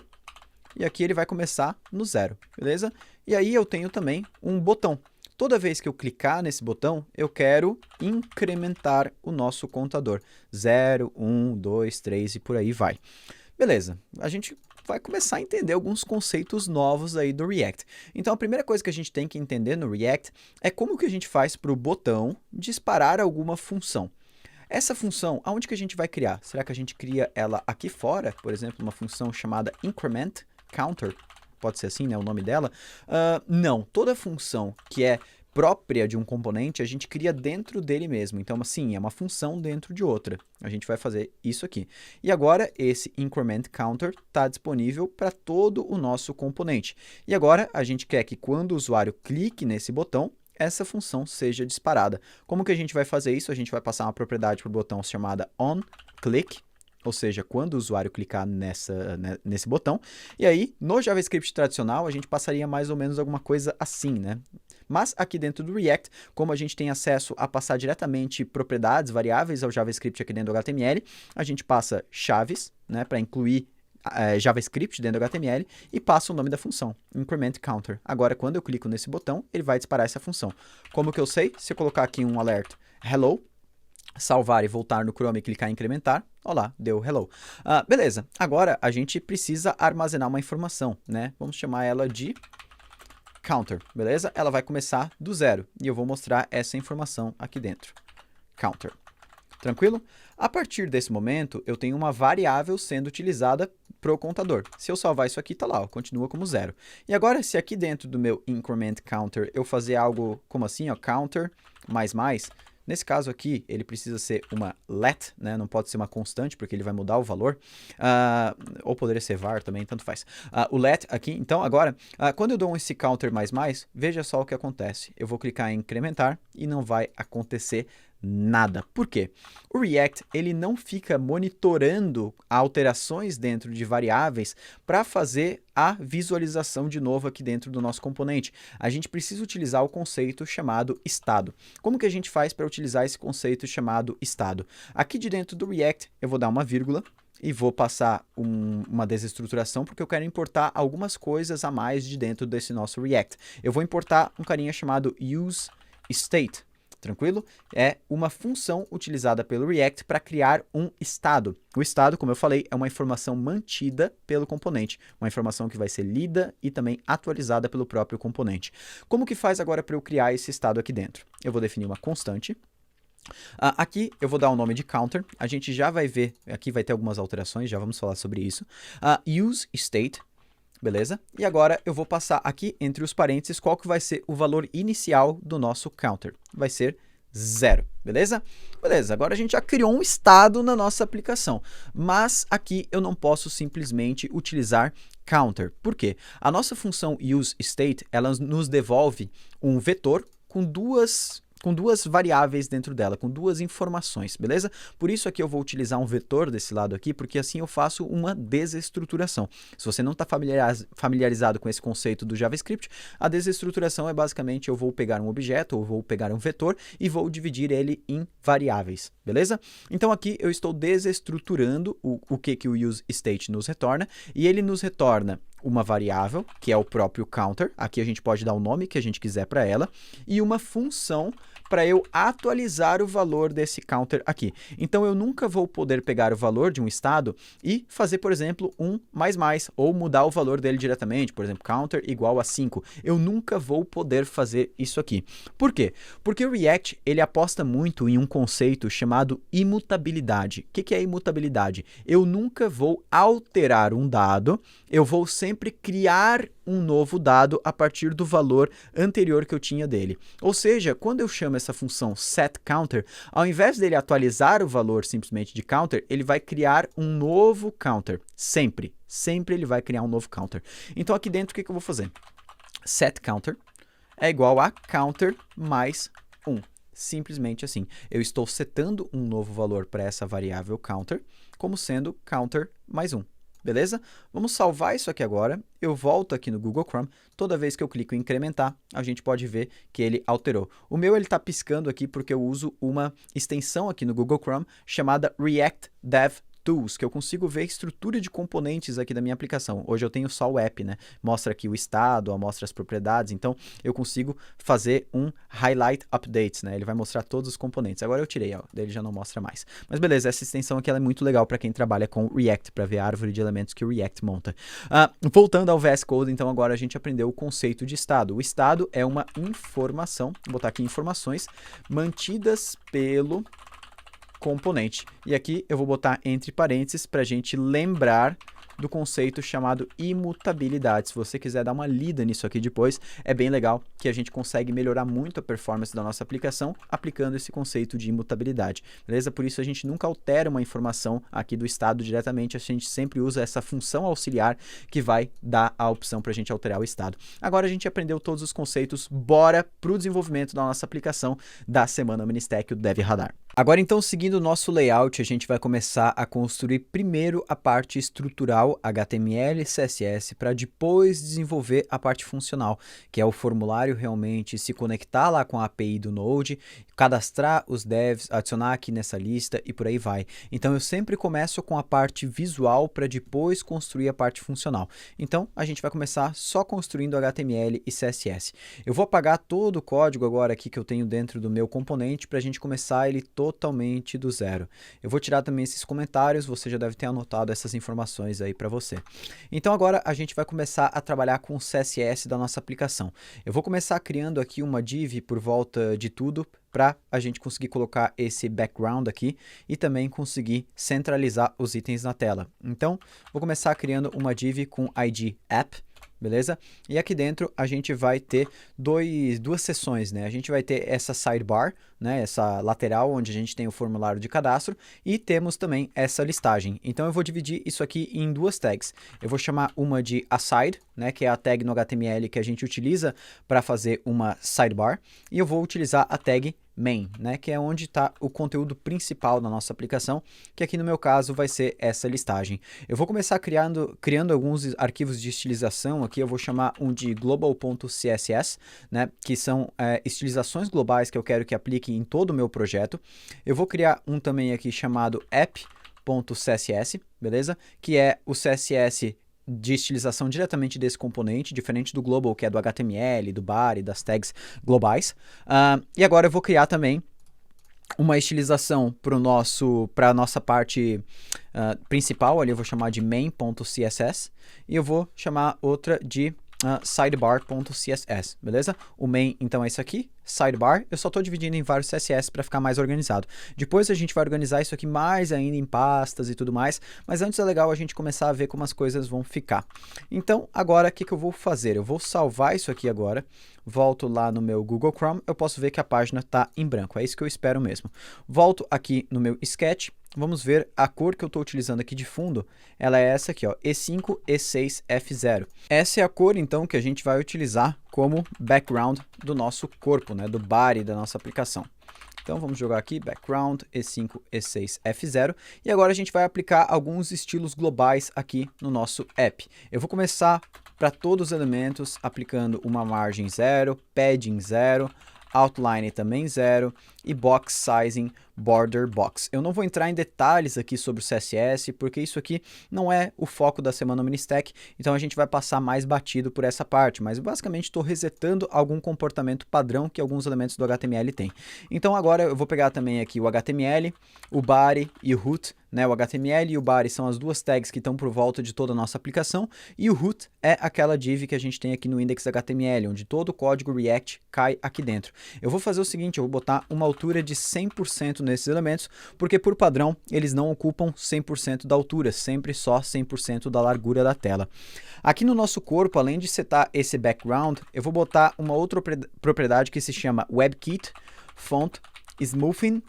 S2: e aqui ele vai começar no 0, beleza? E aí eu tenho também um botão. Toda vez que eu clicar nesse botão, eu quero incrementar o nosso contador. 0, 1, 2, 3 e por aí vai. Beleza, a gente vai começar a entender alguns conceitos novos aí do React. Então, a primeira coisa que a gente tem que entender no React é como que a gente faz para o botão disparar alguma função. Essa função, aonde que a gente vai criar? Será que a gente cria ela aqui fora? Por exemplo, uma função chamada increment counter, pode ser assim, né, o nome dela? Não, toda função que é própria de um componente, a gente cria dentro dele mesmo. Então, assim, é uma função dentro de outra. A gente vai fazer isso aqui. E agora, esse increment counter está disponível para todo o nosso componente. E agora, a gente quer que quando o usuário clique nesse botão, essa função seja disparada. Como que a gente vai fazer isso? A gente vai passar uma propriedade para o botão chamada onClick, ou seja, quando o usuário clicar nesse botão. E aí, no JavaScript tradicional, a gente passaria mais ou menos alguma coisa assim, né? Mas aqui dentro do React, como a gente tem acesso a passar diretamente propriedades, variáveis ao JavaScript aqui dentro do HTML, a gente passa chaves, né, para incluir JavaScript dentro do HTML e passa o nome da função, increment counter. Agora, quando eu clico nesse botão, ele vai disparar essa função. Como que eu sei? Se eu colocar aqui um alerta hello, salvar e voltar no Chrome e clicar em incrementar, olá, deu hello. Beleza, agora a gente precisa armazenar uma informação, né? Vamos chamar ela de counter, beleza? Ela vai começar do 0 e eu vou mostrar essa informação aqui dentro. Counter. Tranquilo? A partir desse momento, eu tenho uma variável sendo utilizada para o contador. Se eu salvar isso aqui, tá lá, ó, continua como 0. E agora, se aqui dentro do meu increment counter eu fazer algo como assim, ó, counter mais, nesse caso aqui, ele precisa ser uma let, né? Não pode ser uma constante, porque ele vai mudar o valor. Ou poderia ser var também, tanto faz. O let aqui, então, agora, quando eu dou esse counter mais, veja só o que acontece. Eu vou clicar em incrementar e não vai acontecer nada. Por quê? O React, ele não fica monitorando alterações dentro de variáveis para fazer a visualização de novo aqui dentro do nosso componente. A gente precisa utilizar o conceito chamado estado. Como que a gente faz para utilizar esse conceito chamado estado? Aqui de dentro do React, eu vou dar uma vírgula e vou passar uma desestruturação, porque eu quero importar algumas coisas a mais de dentro desse nosso React. Eu vou importar um carinha chamado useState. Tranquilo? É uma função utilizada pelo React para criar um estado. O estado, como eu falei, é uma informação mantida pelo componente, uma informação que vai ser lida e também atualizada pelo próprio componente. Como que faz agora para eu criar esse estado aqui dentro? Eu vou definir uma constante, Aqui eu vou dar o nome de counter, a gente já vai ver, aqui vai ter algumas alterações, já vamos falar sobre isso. Use state, beleza? E agora eu vou passar aqui entre os parênteses qual que vai ser o valor inicial do nosso counter. Vai ser 0, beleza? Beleza, agora a gente já criou um estado na nossa aplicação, mas aqui eu não posso simplesmente utilizar counter. Por quê? A nossa função useState, ela nos devolve um vetor com duas variáveis dentro dela, com duas informações, beleza? Por isso aqui eu vou utilizar um vetor desse lado aqui, porque assim eu faço uma desestruturação. Se você não está familiarizado com esse conceito do JavaScript, a desestruturação é basicamente eu vou pegar um objeto, ou vou pegar um vetor e vou dividir ele em variáveis, beleza? Então aqui eu estou desestruturando o que o useState nos retorna, e ele nos retorna uma variável, que é o próprio counter, aqui a gente pode dar o nome que a gente quiser para ela, e uma função para eu atualizar o valor desse counter aqui. Então eu nunca vou poder pegar o valor de um estado e fazer, por exemplo, ou mudar o valor dele diretamente, por exemplo, counter igual a 5. Eu nunca vou poder fazer isso aqui. Por quê? Porque o React, ele aposta muito em um conceito chamado imutabilidade. O que é imutabilidade? Eu nunca vou alterar um dado, eu vou sempre criar um novo dado a partir do valor anterior que eu tinha dele. Ou seja, quando eu chamo essa função setCounter, ao invés dele atualizar o valor simplesmente de counter, ele vai criar um novo counter. Sempre ele vai criar um novo counter. Então aqui dentro o que eu vou fazer? setCounter é igual a counter mais 1. Simplesmente assim. Eu estou setando um novo valor para essa variável counter, como sendo counter mais 1. Beleza? Vamos salvar isso aqui agora. Eu volto aqui no Google Chrome. Toda vez que eu clico em incrementar, a gente pode ver que ele alterou. O meu ele está piscando aqui porque eu uso uma extensão aqui no Google Chrome chamada React Dev Tools, que eu consigo ver a estrutura de componentes aqui da minha aplicação. Hoje eu tenho só o app, né? Mostra aqui o estado, mostra as propriedades, então eu consigo fazer um highlight updates, né? Ele vai mostrar todos os componentes. Agora eu tirei, ó, ele já não mostra mais. Mas beleza, essa extensão aqui ela é muito legal para quem trabalha com React, para ver a árvore de elementos que o React monta. Voltando ao VS Code, então agora a gente aprendeu o conceito de estado. O estado é uma informação, vou botar aqui informações, mantidas pelo componente. E aqui eu vou botar entre parênteses para a gente lembrar do conceito chamado imutabilidade. Se você quiser dar uma lida nisso aqui depois, é bem legal que a gente consegue melhorar muito a performance da nossa aplicação aplicando esse conceito de imutabilidade, beleza? Por isso a gente nunca altera uma informação aqui do estado diretamente, a gente sempre usa essa função auxiliar que vai dar a opção para a gente alterar o estado. Agora a gente aprendeu todos os conceitos, bora para o desenvolvimento da nossa aplicação da semana Ministec, o Dev Radar. Agora então, seguindo o nosso layout, a gente vai começar a construir primeiro a parte estrutural HTML e CSS para depois desenvolver a parte funcional, que é o formulário realmente se conectar lá com a API do Node, cadastrar os devs, adicionar aqui nessa lista e por aí vai. Então eu sempre começo com a parte visual para depois construir a parte funcional. Então a gente vai começar só construindo HTML e CSS. Eu vou apagar todo o código agora aqui que eu tenho dentro do meu componente para a gente começar ele totalmente do zero. Eu vou tirar também esses comentários, você já deve ter anotado essas informações aí para você. Então agora a gente vai começar a trabalhar com o CSS da nossa aplicação. Eu vou começar criando aqui uma div por volta de tudo para a gente conseguir colocar esse background aqui e também conseguir centralizar os itens na tela. Então, vou começar criando uma div com ID app, beleza? E aqui dentro a gente vai ter duas seções, né? A gente vai ter essa sidebar, né? Essa lateral onde a gente tem o formulário de cadastro e temos também essa listagem. Então eu vou dividir isso aqui em duas tags. Eu vou chamar uma de aside, né? Que é a tag no HTML que a gente utiliza para fazer uma sidebar, e eu vou utilizar a tag main, né, que é onde está o conteúdo principal da nossa aplicação, que aqui no meu caso vai ser essa listagem. Eu vou começar criando alguns arquivos de estilização, aqui eu vou chamar um de global.css, né, que são estilizações globais que eu quero que aplique em todo o meu projeto. Eu vou criar um também aqui chamado app.css, beleza? Que é o CSS de estilização diretamente desse componente, diferente do global, que é do HTML, do body, das tags globais. E agora eu vou criar também uma estilização para a nossa parte principal, ali eu vou chamar de main.css, e eu vou chamar outra de sidebar.css, beleza? O main, então, é isso aqui, sidebar. Eu só estou dividindo em vários CSS para ficar mais organizado. Depois a gente vai organizar isso aqui mais ainda em pastas e tudo mais, mas antes é legal a gente começar a ver como as coisas vão ficar. Então, agora, o que eu vou fazer? Eu vou salvar isso aqui agora, volto lá no meu Google Chrome, eu posso ver que a página está em branco, é isso que eu espero mesmo. Volto aqui no meu Sketch, vamos ver a cor que eu estou utilizando aqui de fundo, ela é essa aqui, ó, E5, E6, F0. Essa é a cor, então, que a gente vai utilizar como background do nosso corpo, né, do body da nossa aplicação. Então, vamos jogar aqui, background, E5, E6, F0. E agora a gente vai aplicar alguns estilos globais aqui no nosso app. Eu vou começar para todos os elementos aplicando uma margem 0, padding 0, outline também 0 e box sizing border box. Eu não vou entrar em detalhes aqui sobre o CSS, porque isso aqui não é o foco da semana Ministech, então a gente vai passar mais batido por essa parte, mas basicamente estou resetando algum comportamento padrão que alguns elementos do HTML têm. Então agora eu vou pegar também aqui o HTML, o body e o root, né? O HTML e o body são as duas tags que estão por volta de toda a nossa aplicação, e o root é aquela div que a gente tem aqui no index.html, onde todo o código React cai aqui dentro. Eu vou fazer o seguinte, eu vou botar uma altura de 100% nesses elementos, porque por padrão eles não ocupam 100% da altura, sempre só 100% da largura da tela. Aqui no nosso corpo, além de setar esse background, eu vou botar uma outra propriedade que se chama WebKit Font Smoothing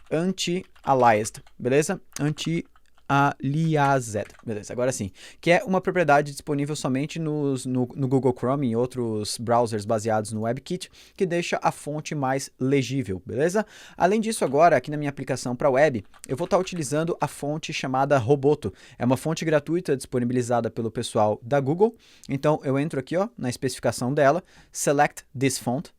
S2: Anti-Aliased, beleza? Anti-aliased, beleza, agora sim, que é uma propriedade disponível somente no Google Chrome e outros browsers baseados no WebKit, que deixa a fonte mais legível, beleza? Além disso, agora, aqui na minha aplicação para web, eu vou estar utilizando a fonte chamada Roboto. É uma fonte gratuita disponibilizada pelo pessoal da Google, então eu entro aqui, ó, na especificação dela, select this font,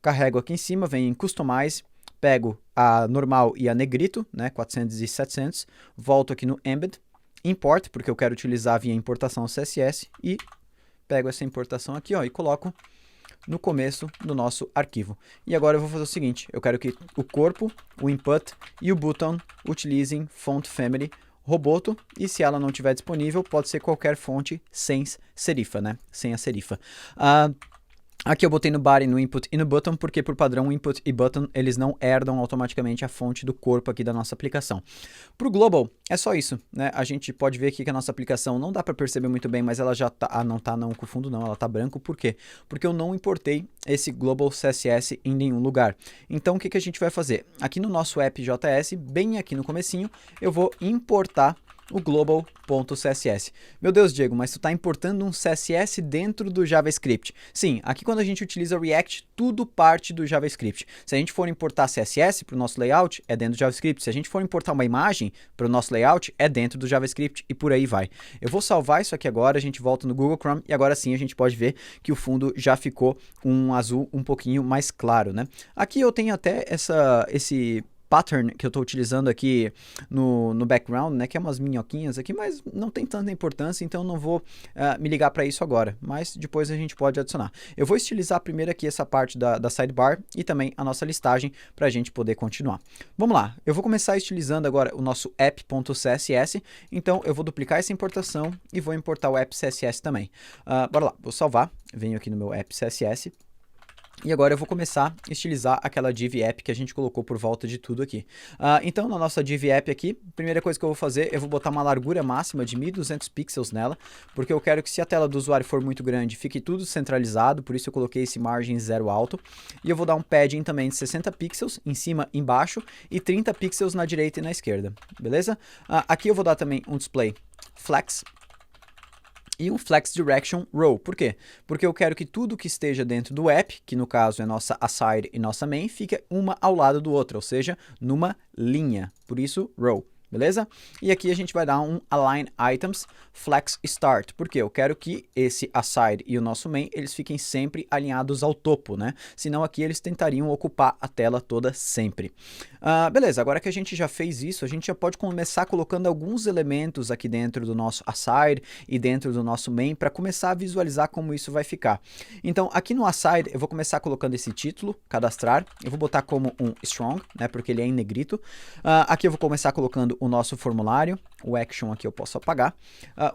S2: carrego aqui em cima, vem em Customize, pego a normal e a negrito, né, 400 e 700, volto aqui no embed, import, porque eu quero utilizar via importação CSS, e pego essa importação aqui, ó, e coloco no começo do nosso arquivo. E agora eu vou fazer o seguinte, eu quero que o corpo, o input e o button utilizem font family Roboto, e se ela não estiver disponível, pode ser qualquer fonte sem serifa, né, sem a serifa. Aqui eu botei no body, no input e no button, porque por padrão o input e button eles não herdam automaticamente a fonte do corpo aqui da nossa aplicação. Para o global é só isso, né? A gente pode ver aqui que a nossa aplicação não dá para perceber muito bem, mas ela já tá, não tá não com fundo não, ela tá branco. Por quê? Porque eu não importei esse global CSS em nenhum lugar. Então o que a gente vai fazer? Aqui no nosso app.js, bem aqui no comecinho, eu vou importar o global.css. Meu Deus, Diego, mas tu está importando um CSS dentro do JavaScript. Sim, aqui quando a gente utiliza React, tudo parte do JavaScript. Se a gente for importar CSS para o nosso layout, é dentro do JavaScript. Se a gente for importar uma imagem para o nosso layout, é dentro do JavaScript e por aí vai. Eu vou salvar isso aqui agora, a gente volta no Google Chrome e agora sim a gente pode ver que o fundo já ficou um azul um pouquinho mais claro, né? Aqui eu tenho até esse pattern que eu estou utilizando aqui no background, né, que é umas minhoquinhas aqui, mas não tem tanta importância, então não vou me ligar para isso agora, mas depois a gente pode adicionar. Eu vou estilizar primeiro aqui essa parte da sidebar e também a nossa listagem para a gente poder continuar. Vamos lá, eu vou começar estilizando agora o nosso app.css, então eu vou duplicar essa importação e vou importar o app.css também. Bora lá, vou salvar, venho aqui no meu app.css. E agora eu vou começar a estilizar aquela div app que a gente colocou por volta de tudo aqui. Então, na nossa div app aqui, a primeira coisa que eu vou fazer, eu vou botar uma largura máxima de 1200 pixels nela, porque eu quero que se a tela do usuário for muito grande, fique tudo centralizado, por isso eu coloquei esse margem 0 alto. E eu vou dar um padding também de 60 pixels, em cima e embaixo, e 30 pixels na direita e na esquerda, beleza? Aqui eu vou dar também um display flex, e um Flex Direction Row. Por quê? Porque eu quero que tudo que esteja dentro do app, que no caso é nossa aside e nossa main, fique uma ao lado do outro, ou seja, numa linha. Por isso, row. Beleza? E aqui a gente vai dar um Align Items Flex Start, porque eu quero que esse aside e o nosso main, eles fiquem sempre alinhados ao topo, né? Senão aqui eles tentariam ocupar a tela toda sempre. Beleza, agora que a gente já fez isso, a gente já pode começar colocando alguns elementos aqui dentro do nosso aside e dentro do nosso main para começar a visualizar como isso vai ficar. Então, aqui no aside, eu vou começar colocando esse título, cadastrar, eu vou botar como um strong, né? Porque ele é em negrito. Aqui eu vou começar colocando o nosso formulário, o action aqui eu posso apagar.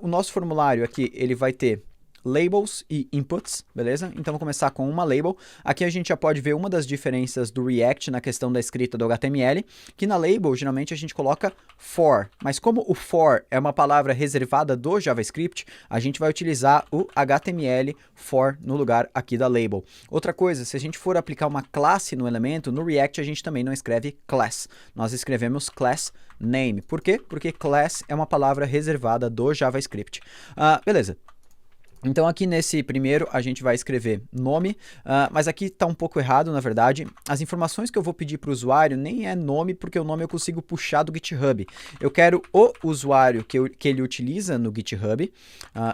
S2: O nosso formulário aqui, ele vai ter labels e inputs, beleza? Então vou começar com uma label. Aqui a gente já pode ver uma das diferenças do React na questão da escrita do HTML, que na label geralmente a gente coloca for, mas como o for é uma palavra reservada do JavaScript, a gente vai utilizar o HTML for no lugar aqui da label. Outra coisa, se a gente for aplicar uma classe no elemento, no React a gente também não escreve class, nós escrevemos class name. Por quê? Porque class é uma palavra reservada do JavaScript. Beleza. Então aqui nesse primeiro a gente vai escrever nome, mas aqui está um pouco errado, na verdade. As informações que eu vou pedir para o usuário nem é nome, porque o nome eu consigo puxar do GitHub. Eu quero o usuário que ele utiliza no GitHub,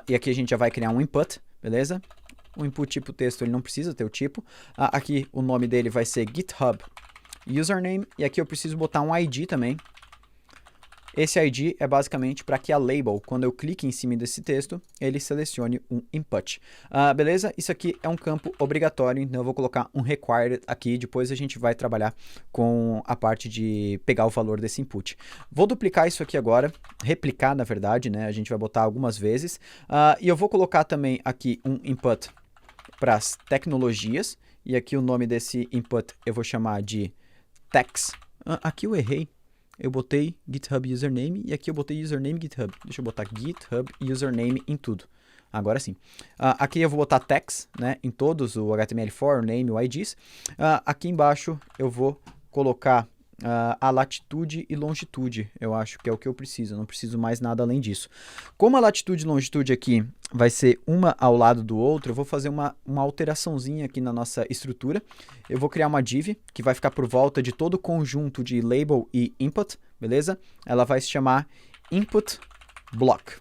S2: e aqui a gente já vai criar um input, beleza? O input tipo texto ele não precisa ter o tipo. Aqui o nome dele vai ser GitHub username, e aqui eu preciso botar um ID também. Esse ID é basicamente para que a label, quando eu clique em cima desse texto, ele selecione um input. Beleza? Isso aqui é um campo obrigatório, então eu vou colocar um required aqui, depois a gente vai trabalhar com a parte de pegar o valor desse input. Vou duplicar isso aqui agora, replicar na verdade, né? A gente vai botar algumas vezes, e eu vou colocar também aqui um input para as tecnologias, e aqui o nome desse input eu vou chamar de text. Aqui eu errei. Eu botei GitHub username e aqui eu botei username GitHub. Deixa eu botar GitHub username em tudo. Agora sim. Aqui eu vou botar tags, né, em todos, o HTML4, o name, o IDs. Aqui embaixo eu vou colocar a latitude e longitude. Eu acho que é o que eu preciso. Eu não preciso mais nada além disso. Como a latitude e longitude aqui vai ser uma ao lado do outro, eu vou fazer uma alteraçãozinha aqui na nossa estrutura. Eu vou criar uma div que vai ficar por volta de todo o conjunto de label e input, beleza? Ela vai se chamar input block,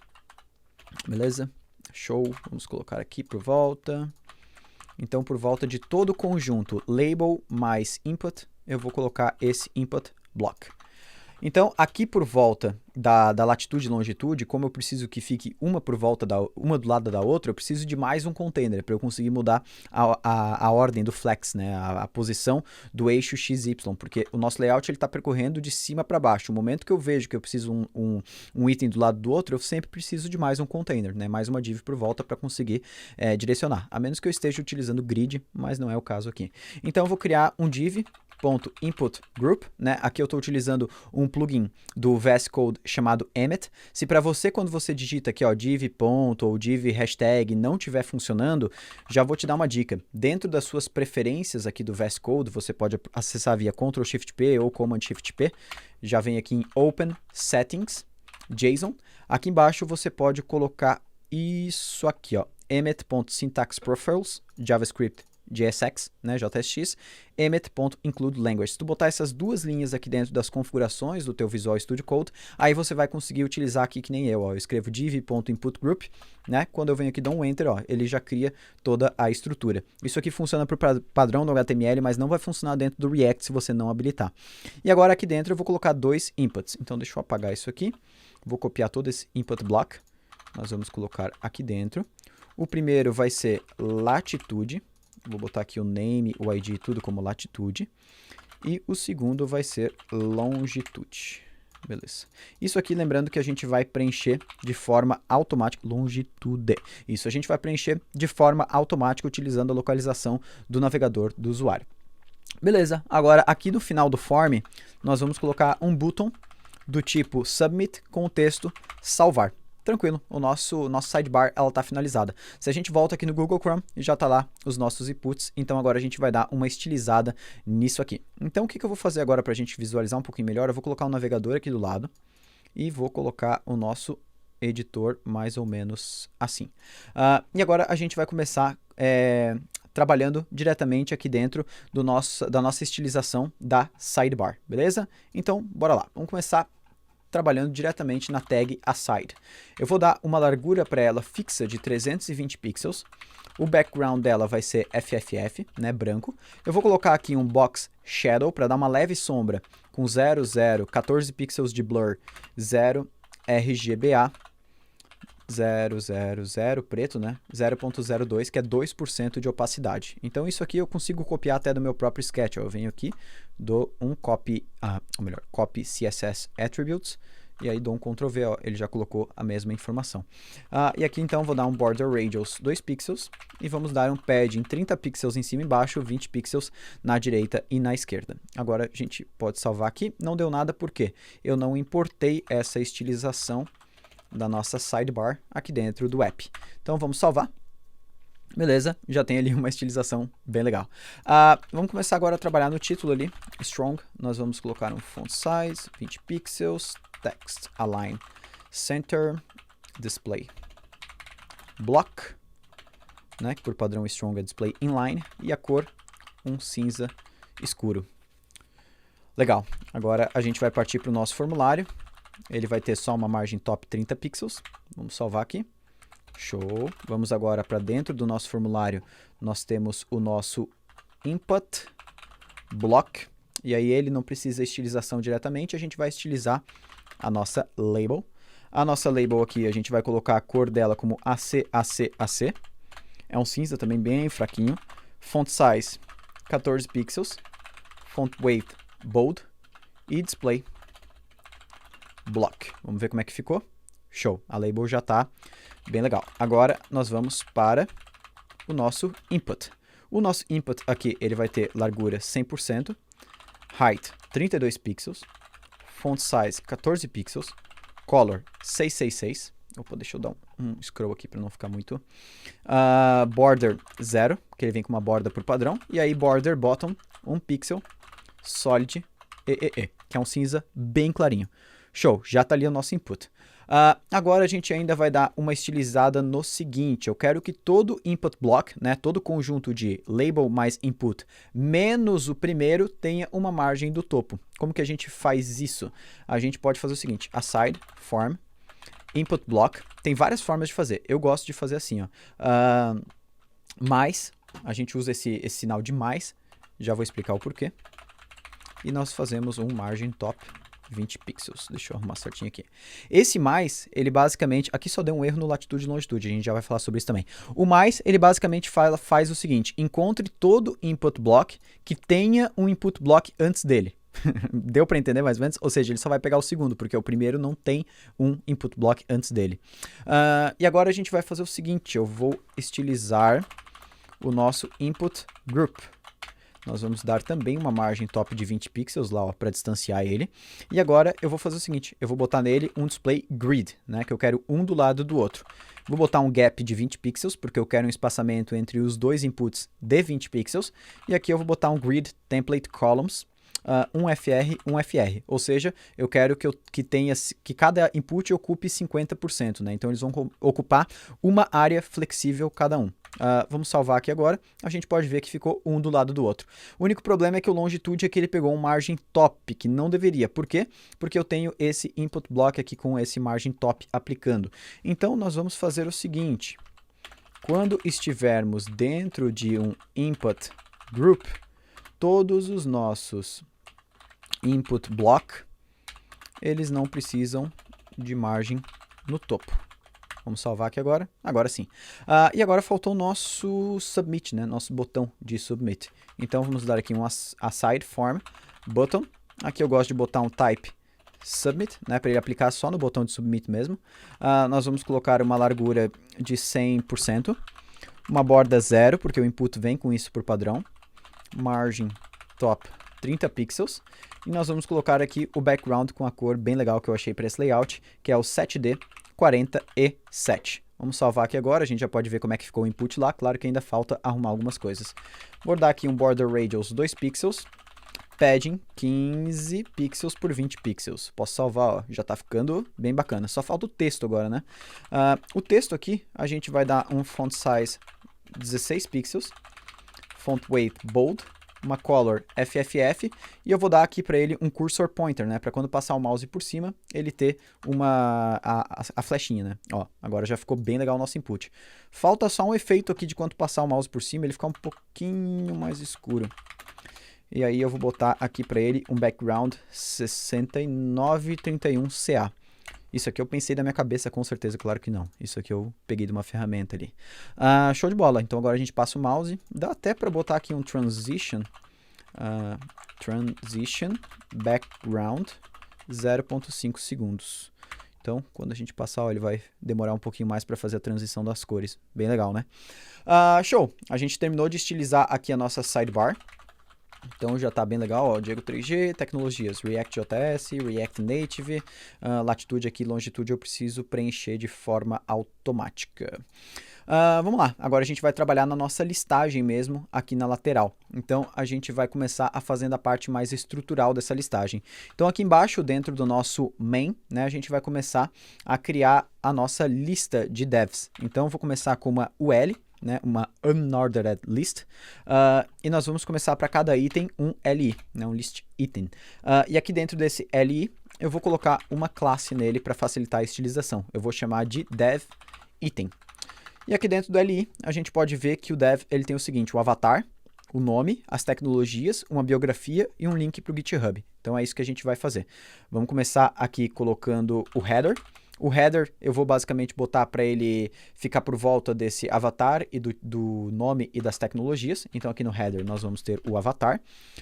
S2: beleza? Show, vamos colocar aqui por volta. Então, por volta de todo o conjunto label mais input, eu vou colocar esse input block. Então, aqui por volta da latitude e longitude, como eu preciso que fique uma do lado da outra, eu preciso de mais um container para eu conseguir mudar a ordem do flex, né? A posição do eixo XY, porque o nosso layout está percorrendo de cima para baixo. No momento que eu vejo que eu preciso um item do lado do outro, eu sempre preciso de mais um container, né? Mais uma div por volta para conseguir direcionar, a menos que eu esteja utilizando grid, mas não é o caso aqui. Então, eu vou criar um div .input group, né? Aqui eu estou utilizando um plugin do VS Code chamado Emmet. Se para você, quando você digita aqui, ó, div ponto ou div hashtag não estiver funcionando, já vou te dar uma dica. Dentro das suas preferências aqui do VS Code, você pode acessar via Ctrl+Shift+P ou Command+Shift+P. Já vem aqui em Open Settings, JSON. Aqui embaixo você pode colocar isso aqui, ó, emmet.syntaxprofiles, JavaScript JSX, né, JSX, emmet.includeLanguage. Se tu botar essas duas linhas aqui dentro das configurações do teu Visual Studio Code, aí você vai conseguir utilizar aqui que nem eu, ó, eu escrevo div.inputGroup, né, quando eu venho aqui dou um Enter, ó, ele já cria toda a estrutura. Isso aqui funciona para o padrão do HTML, mas não vai funcionar dentro do React se você não habilitar. E agora aqui dentro eu vou colocar dois inputs, então deixa eu apagar isso aqui, vou copiar todo esse input block, nós vamos colocar aqui dentro. O primeiro vai ser latitude, vou botar aqui o name, o ID, tudo como latitude. E o segundo vai ser longitude. Beleza. Isso aqui, lembrando que a gente vai preencher de forma automática. Longitude. Isso, a gente vai preencher de forma automática utilizando a localização do navegador do usuário. Beleza. Agora, aqui no final do form, nós vamos colocar um button do tipo submit com o texto salvar. Tranquilo, o nosso sidebar ela está finalizada. Se a gente volta aqui no Google Chrome, já está lá os nossos inputs, então agora a gente vai dar uma estilizada nisso aqui. Então o que eu vou fazer agora para a gente visualizar um pouquinho melhor? Eu vou colocar um navegador aqui do lado e vou colocar o nosso editor mais ou menos assim. E agora a gente vai começar trabalhando diretamente aqui dentro da nossa estilização da sidebar, beleza? Então, bora lá, vamos começar trabalhando diretamente na tag aside. Eu vou dar uma largura para ela fixa de 320 pixels. O background dela vai ser FFF, né, branco. Eu vou colocar aqui um box shadow para dar uma leve sombra com 0, 0, 14 pixels de blur, 0 RGBA, 0, 0, 0, preto, né? 0.02, que é 2% de opacidade. Então, isso aqui eu consigo copiar até do meu próprio sketch. Eu venho aqui, dou um copy CSS Attributes e aí dou um Ctrl V, ó, ele já colocou a mesma informação. E aqui então vou dar um border radius 2 pixels e vamos dar um padding 30 pixels em cima e embaixo, 20 pixels na direita e na esquerda. Agora a gente pode salvar aqui, não deu nada porque eu não importei essa estilização da nossa sidebar aqui dentro do app. Então vamos salvar. Beleza, já tem ali uma estilização bem legal. Vamos começar agora a trabalhar no título ali, Strong. Nós vamos colocar um font size, 20 pixels, text, align, center, display, block, né, que por padrão Strong é display inline, e a cor, um cinza escuro. Legal, agora a gente vai partir para o nosso formulário. Ele vai ter só uma margem top 30 pixels. Vamos salvar aqui. Show. Vamos agora para dentro do nosso formulário. Nós temos o nosso input block. E aí ele não precisa estilização diretamente. A gente vai estilizar a nossa label. A nossa label aqui, a gente vai colocar a cor dela como AC. É um cinza também bem fraquinho. Font size 14 pixels. Font weight bold. E display block. Vamos ver como é que ficou. Show. A label já está bem legal. Agora nós vamos para o nosso input. O nosso input aqui, ele vai ter largura 100%, height 32 pixels, font size 14 pixels, color 666. Opa, deixa eu dar um scroll aqui para não ficar muito. Border 0, que ele vem com uma borda por padrão. E aí border bottom 1 pixel, solid EEE, que é um cinza bem clarinho. Show, já está ali o nosso input. Agora a gente ainda vai dar uma estilizada no seguinte. Eu quero que todo input block, né, todo conjunto de label mais input, menos o primeiro, tenha uma margem do topo. Como que a gente faz isso? A gente pode fazer o seguinte, aside, form, input block. Tem várias formas de fazer. Eu gosto de fazer assim, ó. Mais, a gente usa esse sinal de mais. Já vou explicar o porquê. E nós fazemos um margin top 20 pixels. Deixa eu arrumar certinho aqui. Esse mais, ele basicamente... Aqui só deu um erro no latitude e longitude. A gente já vai falar sobre isso também. O mais, ele basicamente faz o seguinte. Encontre todo input block que tenha um input block antes dele. Deu para entender mais ou menos? Ou seja, ele só vai pegar o segundo, porque o primeiro não tem um input block antes dele. E agora a gente vai fazer o seguinte. Eu vou estilizar o nosso input group. Nós vamos dar também uma margem top de 20 pixels lá, para distanciar ele. E agora eu vou fazer o seguinte, eu vou botar nele um display grid, né, que eu quero um do lado do outro. Vou botar um gap de 20 pixels, porque eu quero um espaçamento entre os dois inputs de 20 pixels. E aqui eu vou botar um grid template columns, um FR. Ou seja, eu quero que cada input ocupe 50%, né? Então eles vão ocupar uma área flexível cada um. Vamos salvar aqui agora. A gente pode ver que ficou um do lado do outro. O único problema é que o longitude é que ele pegou um margem top, que não deveria. Por quê? Porque eu tenho esse input block aqui com esse margem top aplicando. Então nós vamos fazer o seguinte. Quando estivermos dentro de um input group, todos os nossos input block, eles não precisam de margem no topo. Vamos salvar aqui agora. Agora sim. E agora faltou o nosso submit, né? Nosso botão de submit. Então vamos dar aqui um aside form button. Aqui eu gosto de botar um type submit, né? Para ele aplicar só no botão de submit mesmo. Nós vamos colocar uma largura de 100%. Uma borda 0, porque o input vem com isso por padrão. Margin top 30 pixels. E nós vamos colocar aqui o background com a cor bem legal que eu achei para esse layout, que é o 7D47. Vamos salvar aqui agora, a gente já pode ver como é que ficou o input lá. Claro que ainda falta arrumar algumas coisas. Vou dar aqui um border radius 2 pixels. Padding 15 pixels por 20 pixels. Posso salvar, ó, já está ficando bem bacana. Só falta o texto agora, né? O texto aqui, a gente vai dar um font size 16 pixels. Font weight bold. Uma color FFF, e eu vou dar aqui para ele um cursor pointer, né, para quando passar o mouse por cima, ele ter a flechinha, né, ó, agora já ficou bem legal o nosso input. Falta só um efeito aqui de quando passar o mouse por cima, ele ficar um pouquinho mais escuro. E aí eu vou botar aqui para ele um background 6931 CA. Isso aqui eu pensei da minha cabeça, com certeza, claro que não. Isso aqui eu peguei de uma ferramenta ali. Show de bola. Então agora a gente passa o mouse. Dá até para botar aqui um transition background 0,5 segundos. Então, quando a gente passar, ó, ele vai demorar um pouquinho mais para fazer a transição das cores. Bem legal, né? Show! A gente terminou de estilizar aqui a nossa sidebar. Então já tá bem legal, ó, Diego 3G, tecnologias, React.js, React Native, latitude aqui, longitude eu preciso preencher de forma automática. Vamos lá, agora a gente vai trabalhar na nossa listagem mesmo, aqui na lateral. Então a gente vai começar a fazendo a parte mais estrutural dessa listagem. Então aqui embaixo, dentro do nosso main, né, a gente vai começar a criar a nossa lista de devs. Então eu vou começar com uma UL, né, uma unordered list, e nós vamos começar para cada item um LI, né, um list item. E aqui dentro desse LI, eu vou colocar uma classe nele para facilitar a estilização. Eu vou chamar de dev item. E aqui dentro do LI, a gente pode ver que o dev ele tem o seguinte, o avatar, o nome, as tecnologias, uma biografia e um link para o GitHub. Então é isso que a gente vai fazer. Vamos começar aqui colocando o header. O header eu vou basicamente botar para ele ficar por volta desse avatar e do nome e das tecnologias. Então aqui no header nós vamos ter o avatar.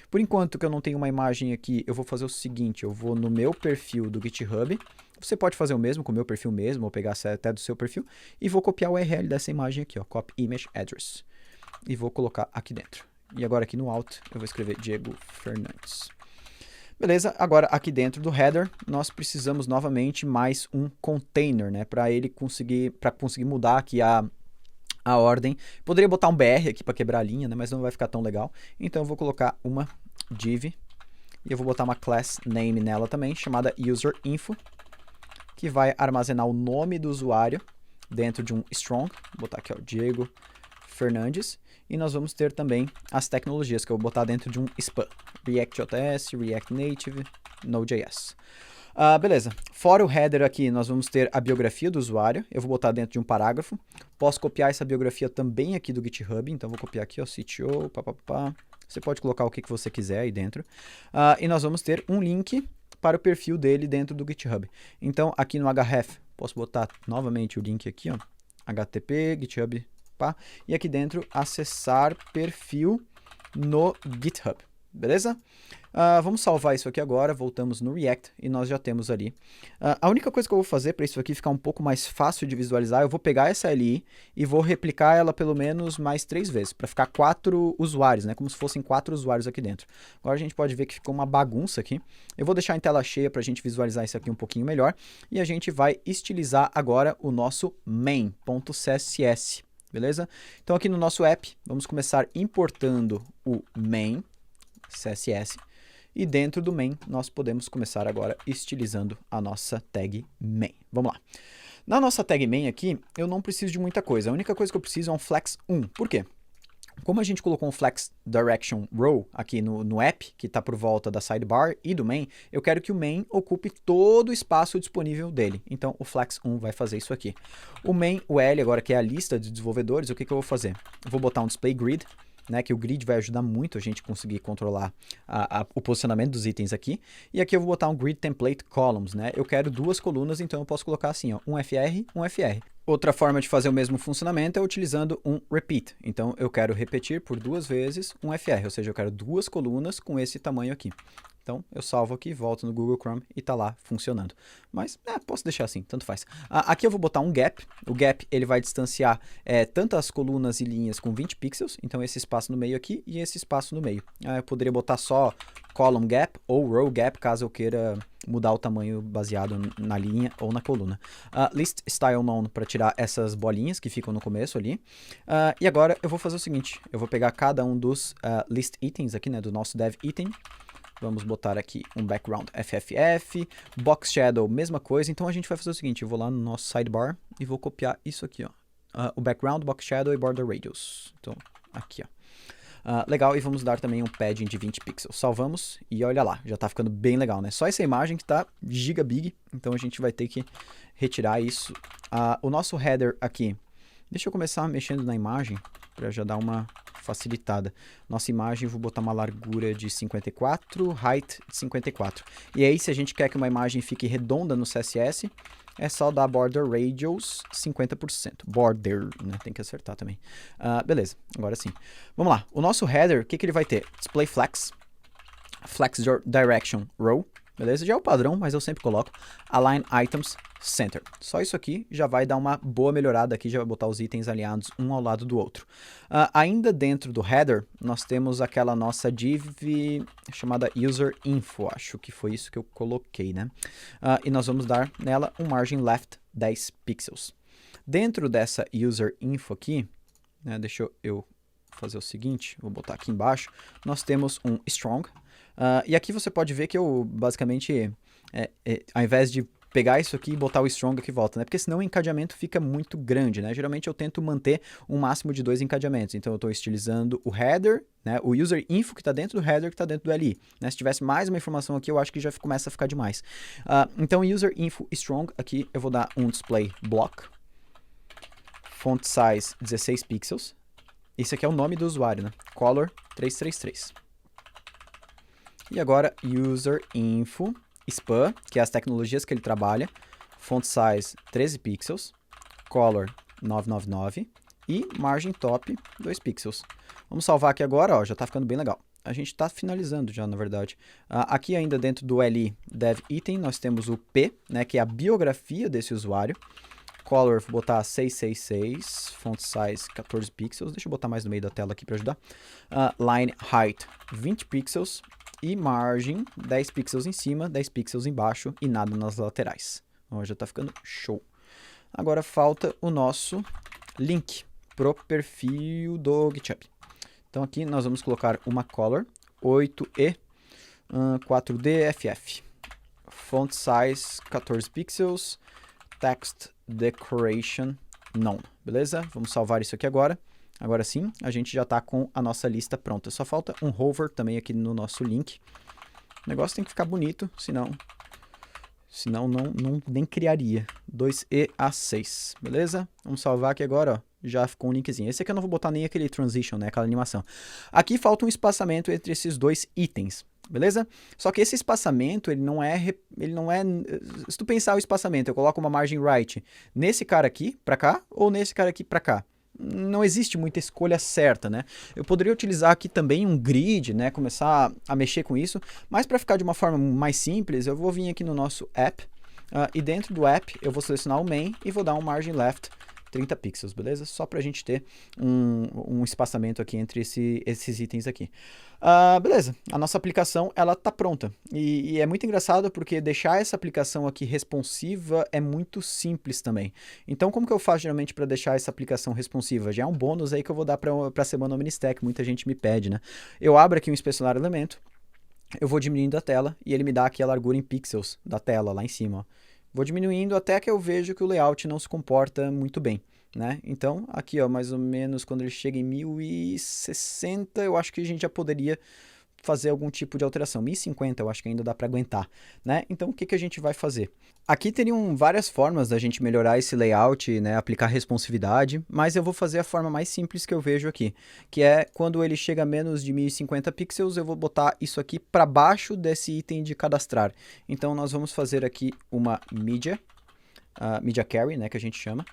S2: Por enquanto que eu não tenho uma imagem aqui, eu vou fazer o seguinte, eu vou no meu perfil do GitHub. Você pode fazer o mesmo com o meu perfil mesmo, ou pegar até do seu perfil, e vou copiar o URL dessa imagem aqui, ó, copy image address. E vou colocar aqui dentro. E agora aqui no alt eu vou escrever Diego Fernandes. Beleza, agora aqui dentro do header, nós precisamos novamente mais um container, né, para conseguir mudar aqui a ordem. Poderia botar um BR aqui para quebrar a linha, né, mas não vai ficar tão legal. Então eu vou colocar uma div e eu vou botar uma class name nela também, chamada userinfo, que vai armazenar o nome do usuário dentro de um strong. Vou botar aqui, ó, Diego Fernandes. E nós vamos ter também as tecnologias que eu vou botar dentro de um span. React.js, React Native, Node.js. Beleza. Fora o header aqui, nós vamos ter a biografia do usuário. Eu vou botar dentro de um parágrafo. Posso copiar essa biografia também aqui do GitHub. Então, vou copiar aqui, ó, CTO, papapá. Você pode colocar o que você quiser aí dentro. E nós vamos ter um link para o perfil dele dentro do GitHub. Então, aqui no href, posso botar novamente o link aqui, ó, http, GitHub, pá, e aqui dentro, acessar perfil no GitHub, beleza? Vamos salvar isso aqui agora, voltamos no React e nós já temos ali. A única coisa que eu vou fazer para isso aqui ficar um pouco mais fácil de visualizar, eu vou pegar essa LI e vou replicar ela pelo menos mais 3 vezes, para ficar 4 usuários, né? Como se fossem 4 usuários aqui dentro. Agora a gente pode ver que ficou uma bagunça aqui. Eu vou deixar em tela cheia para a gente visualizar isso aqui um pouquinho melhor. E a gente vai estilizar agora o nosso main.css, beleza? Então aqui no nosso app, vamos começar importando o main, CSS. E dentro do main, nós podemos começar agora estilizando a nossa tag main. Vamos lá. Na nossa tag main aqui, eu não preciso de muita coisa. A única coisa que eu preciso é um flex 1. Por quê? Como a gente colocou um flex direction row aqui no app, que está por volta da sidebar e do main, eu quero que o main ocupe todo o espaço disponível dele. Então, o flex 1 vai fazer isso aqui. O main UL, agora que é a lista de desenvolvedores, o que eu vou fazer? Eu vou botar um display grid, né, que o grid vai ajudar muito a gente conseguir controlar o posicionamento dos itens aqui. E aqui eu vou botar um grid template columns, né? Eu quero 2 colunas, então eu posso colocar assim, ó, um FR, um FR. Outra forma de fazer o mesmo funcionamento é utilizando um repeat. Então eu quero repetir por 2 vezes um FR, ou seja, eu quero 2 colunas com esse tamanho aqui. Então, eu salvo aqui, volto no Google Chrome e tá lá funcionando. Mas, posso deixar assim, tanto faz. Aqui eu vou botar um gap. O gap, ele vai distanciar tanto as colunas e linhas com 20 pixels. Então, esse espaço no meio aqui e esse espaço no meio. Eu poderia botar só column gap ou row gap, caso eu queira mudar o tamanho baseado na linha ou na coluna. List style none para tirar essas bolinhas que ficam no começo ali. E agora eu vou fazer o seguinte. Eu vou pegar cada um dos list itens aqui, né, do nosso dev item. Vamos botar aqui um background FFF, box shadow, mesma coisa. Então a gente vai fazer o seguinte, eu vou lá no nosso sidebar e vou copiar isso aqui, ó. O background, box shadow e border radius. Então, aqui, ó. Legal, e vamos dar também um padding de 20 pixels. Salvamos e olha lá, já tá ficando bem legal, né? Só essa imagem que tá giga big, então a gente vai ter que retirar isso. O nosso header aqui, deixa eu começar mexendo na imagem para já dar uma facilitada. Nossa imagem, vou botar uma largura de 54, height de 54. E aí, se a gente quer que uma imagem fique redonda no CSS, é só dar border radius 50%. Border, né? Tem que acertar também. Beleza, agora sim. Vamos lá. O nosso header, o que ele vai ter? Display flex, flex direction row, beleza? Já é o padrão, mas eu sempre coloco Align Items Center. Só isso aqui já vai dar uma boa melhorada aqui, já vai botar os itens alinhados um ao lado do outro. Ainda dentro do header, nós temos aquela nossa div chamada User Info, acho que foi isso que eu coloquei, né? E nós vamos dar nela um margin left 10 pixels. Dentro dessa User Info aqui, né, deixa eu fazer o seguinte, vou botar aqui embaixo, nós temos um strong, e aqui você pode ver que eu basicamente, ao invés de pegar isso aqui e botar o strong aqui em volta, né? Porque senão o encadeamento fica muito grande, né? Geralmente eu tento manter um máximo de 2 encadeamentos. Então eu estou estilizando o header, né? O user info que está dentro do header que está dentro do LI. Né? Se tivesse mais uma informação aqui, eu acho que já começa a ficar demais. Então user info strong, aqui eu vou dar um display block, font size 16 pixels. Esse aqui é o nome do usuário, né? Color 333. E agora user info span, que é as tecnologias que ele trabalha, font size 13 pixels, color 999 e margem top 2 pixels. Vamos salvar aqui agora, ó, já está ficando bem legal. A gente está finalizando já, na verdade. Aqui ainda dentro do LI Dev Item, nós temos o P, né, que é a biografia desse usuário. Color, vou botar 666, font size 14 pixels. Deixa eu botar mais no meio da tela aqui para ajudar. Line height 20 pixels. E margem, 10 pixels em cima, 10 pixels embaixo e nada nas laterais. Ó, já está ficando show. Agora falta o nosso link pro perfil do GitHub. Então aqui nós vamos colocar uma color 8E 4DFF. Font size 14 pixels. Text decoration none. Beleza? Vamos salvar isso aqui agora. Agora sim, a gente já está com a nossa lista pronta. Só falta um hover também aqui no nosso link. O negócio tem que ficar bonito, senão não nem criaria. 2EA6, beleza? Vamos salvar aqui agora, ó. Já ficou um linkzinho. Esse aqui eu não vou botar nem aquele transition, né? Aquela animação. Aqui falta um espaçamento entre esses dois itens, beleza? Só que esse espaçamento, ele não é... Se tu pensar o espaçamento, eu coloco uma margem right nesse cara aqui pra cá ou nesse cara aqui pra cá. Não existe muita escolha certa, né? Eu poderia utilizar aqui também um grid, né? Começar a mexer com isso, mas para ficar de uma forma mais simples, eu vou vir aqui no nosso app, e dentro do app eu vou selecionar o main e vou dar um margin left 30 pixels, beleza? Só para a gente ter um espaçamento aqui entre esses itens aqui. Beleza, a nossa aplicação ela tá pronta. E é muito engraçado porque deixar essa aplicação aqui responsiva é muito simples também. Então, como que eu faço geralmente para deixar essa aplicação responsiva? Já é um bônus aí que eu vou dar para a semana OmniStack, muita gente me pede, né? Eu abro aqui um inspecionar elemento, eu vou diminuindo a tela e ele me dá aqui a largura em pixels da tela lá em cima, ó. Vou diminuindo até que eu vejo que o layout não se comporta muito bem, né? Então, aqui, ó, mais ou menos quando ele chega em 1060, eu acho que a gente já poderia fazer algum tipo de alteração. 1050 eu acho que ainda dá para aguentar, né? Então, o que que a gente vai fazer? Aqui teriam várias formas da gente melhorar esse layout, né? Aplicar responsividade, mas eu vou fazer a forma mais simples que eu vejo aqui, que é quando ele chega a menos de 1050 pixels, eu vou botar isso aqui para baixo desse item de cadastrar. Então, nós vamos fazer aqui uma media carry, né? Que a gente chama.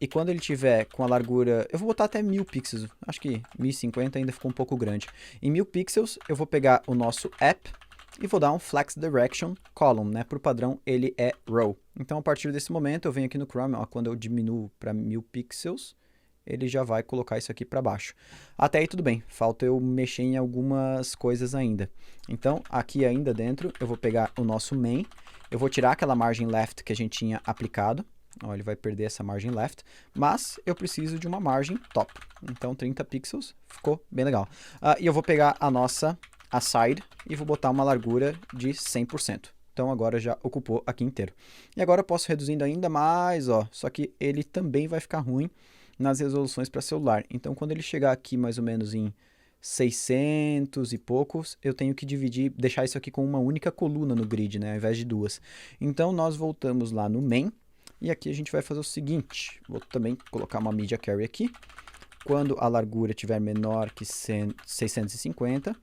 S2: E quando ele tiver com a largura, eu vou botar até 1000 pixels, acho que 1050 ainda ficou um pouco grande. Em 1000 pixels, eu vou pegar o nosso app e vou dar um flex direction column, né? Por padrão, ele é row. Então, a partir desse momento, eu venho aqui no Chrome, ó, quando eu diminuo para 1000 pixels, ele já vai colocar isso aqui para baixo. Até aí tudo bem, falta eu mexer em algumas coisas ainda. Então, aqui ainda dentro, eu vou pegar o nosso main, eu vou tirar aquela margem left que a gente tinha aplicado. Ó, ele vai perder essa margem left, mas eu preciso de uma margem top. Então 30 pixels, ficou bem legal. E eu vou pegar a nossa side e vou botar uma largura de 100%. Então agora já ocupou aqui inteiro. E agora eu posso reduzindo ainda mais, ó, só que ele também vai ficar ruim nas resoluções para celular. Então quando ele chegar aqui mais ou menos em 600 e poucos, eu tenho que dividir, deixar isso aqui com uma única coluna no grid, né, ao invés de duas. Então nós voltamos lá no main. E aqui a gente vai fazer o seguinte, vou também colocar uma media carry aqui. Quando a largura estiver menor que 650,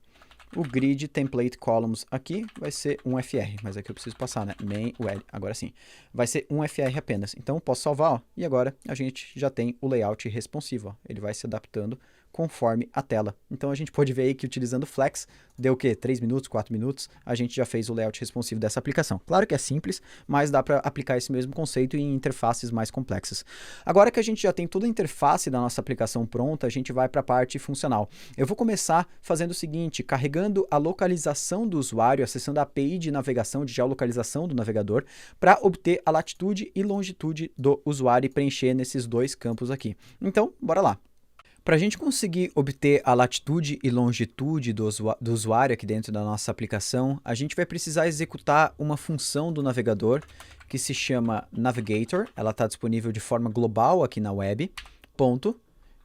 S2: o grid template columns aqui vai ser um FR, mas aqui eu preciso passar, né? Main UL, agora sim. Vai ser um FR apenas. Então, eu posso salvar, ó, e agora a gente já tem o layout responsivo, ó. Ele vai se adaptando conforme a tela. Então, a gente pode ver aí que utilizando Flex, deu o quê? 3 minutos, 4 minutos, a gente já fez o layout responsivo dessa aplicação. Claro que é simples, mas dá para aplicar esse mesmo conceito em interfaces mais complexas. Agora que a gente já tem toda a interface da nossa aplicação pronta, a gente vai para a parte funcional. Eu vou começar fazendo o seguinte, carregando a localização do usuário, acessando a API de navegação, de geolocalização do navegador, para obter a latitude e longitude do usuário e preencher nesses dois campos aqui. Então, bora lá. Para a gente conseguir obter a latitude e longitude do usuário aqui dentro da nossa aplicação, a gente vai precisar executar uma função do navegador que se chama Navigator. Ela está disponível de forma global aqui na web,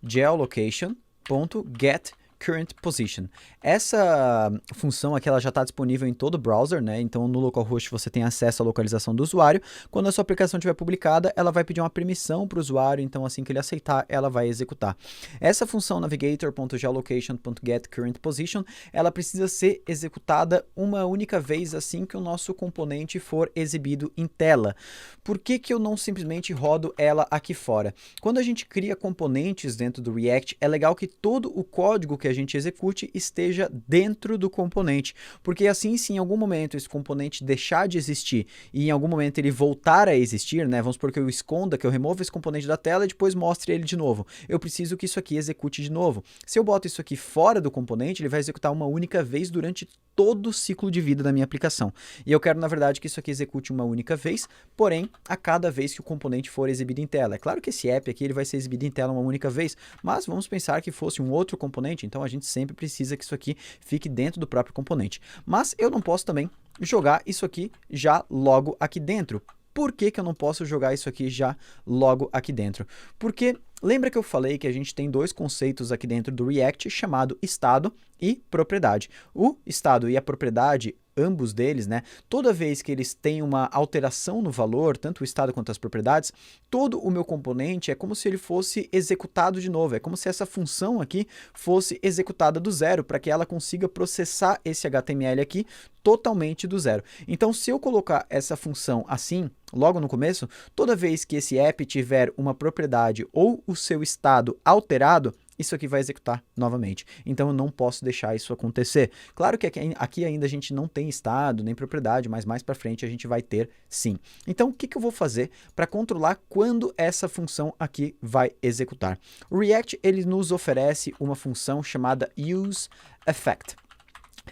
S2: .geolocation.getCurrentPosition. Essa função aqui ela já está disponível em todo o browser, né? Então no localhost você tem acesso à localização do usuário. Quando a sua aplicação estiver publicada, ela vai pedir uma permissão para o usuário, então assim que ele aceitar, ela vai executar. Essa função navigator.geolocation.getCurrentPosition, ela precisa ser executada uma única vez assim que o nosso componente for exibido em tela. Por que que eu não simplesmente rodo ela aqui fora? Quando a gente cria componentes dentro do React, é legal que todo o código que a gente execute esteja dentro do componente, porque assim, se em algum momento esse componente deixar de existir e em algum momento ele voltar a existir, né, vamos supor que eu esconda, que eu remova esse componente da tela e depois mostre ele de novo, eu preciso que isso aqui execute de novo. Se eu boto isso aqui fora do componente, ele vai executar uma única vez durante todo o ciclo de vida da minha aplicação. E eu quero, na verdade, que isso aqui execute uma única vez, porém, a cada vez que o componente for exibido em tela. É claro que esse app aqui ele vai ser exibido em tela uma única vez, mas vamos pensar que fosse um outro componente, então a gente sempre precisa que isso aqui fique dentro do próprio componente. Mas eu não posso também jogar isso aqui já logo aqui dentro. Por que que eu não posso jogar isso aqui já logo aqui dentro? Porque lembra que eu falei que a gente tem dois conceitos aqui dentro do React chamado estado e propriedade. O estado e a propriedade, ambos deles, né, toda vez que eles têm uma alteração no valor, tanto o estado quanto as propriedades, todo o meu componente é como se ele fosse executado de novo, é como se essa função aqui fosse executada do zero, para que ela consiga processar esse HTML aqui totalmente do zero. Então, se eu colocar essa função assim, logo no começo, toda vez que esse app tiver uma propriedade ou o seu estado alterado, isso aqui vai executar novamente. Então, eu não posso deixar isso acontecer. Claro que aqui ainda a gente não tem estado nem propriedade, mas mais para frente a gente vai ter sim. Então, o que que eu vou fazer para controlar quando essa função aqui vai executar? O React ele nos oferece uma função chamada useEffect.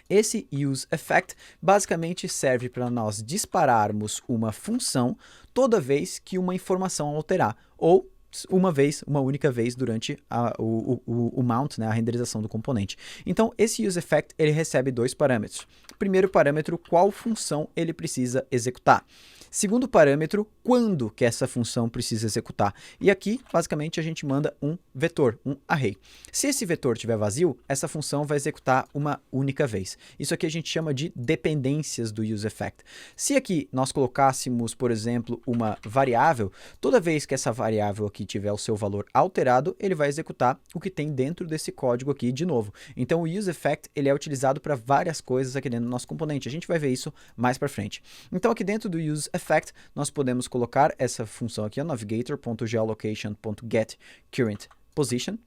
S2: Esse useEffect basicamente serve para nós dispararmos uma função toda vez que uma informação alterar, ou uma única vez durante o mount, né, a renderização do componente. Então, esse useEffect ele recebe dois parâmetros. Primeiro parâmetro, qual função ele precisa executar. Segundo parâmetro, quando que essa função precisa executar. E aqui, basicamente, a gente manda um vetor, um array. Se esse vetor estiver vazio, essa função vai executar uma única vez. Isso aqui a gente chama de dependências do useEffect. Se aqui nós colocássemos, por exemplo, uma variável, toda vez que essa variável aqui tiver o seu valor alterado, ele vai executar o que tem dentro desse código aqui de novo. Então, o useEffect ele é utilizado para várias coisas aqui dentro do nosso componente. A gente vai ver isso mais para frente. Então, aqui dentro do useEffect, nós podemos colocar essa função aqui, navigator.geolocation.getCurrentPosition.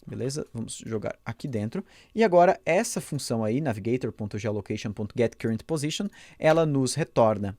S2: Beleza? Vamos jogar aqui dentro. E agora, essa função aí, navigator.geolocation.getCurrentPosition, ela nos retorna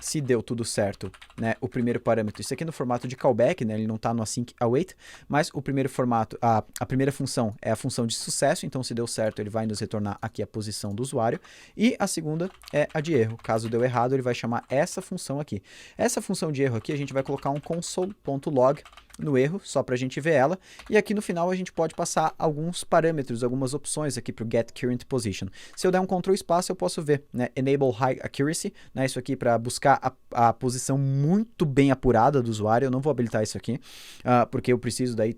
S2: se deu tudo certo, né, o primeiro parâmetro. Isso aqui é no formato de callback, né, ele não está no async await, mas o primeiro formato, a primeira função é a função de sucesso, então se deu certo ele vai nos retornar aqui a posição do usuário, e a segunda é a de erro. Caso deu errado, ele vai chamar essa função aqui. Essa função de erro aqui, a gente vai colocar um console.log no erro, só para a gente ver ela, e aqui no final a gente pode passar alguns parâmetros, algumas opções aqui para o getCurrentPosition. Se eu der um Ctrl espaço, eu posso ver, né, Enable High Accuracy, né, isso aqui para buscar a posição muito bem apurada do usuário. Eu não vou habilitar isso aqui, porque eu preciso daí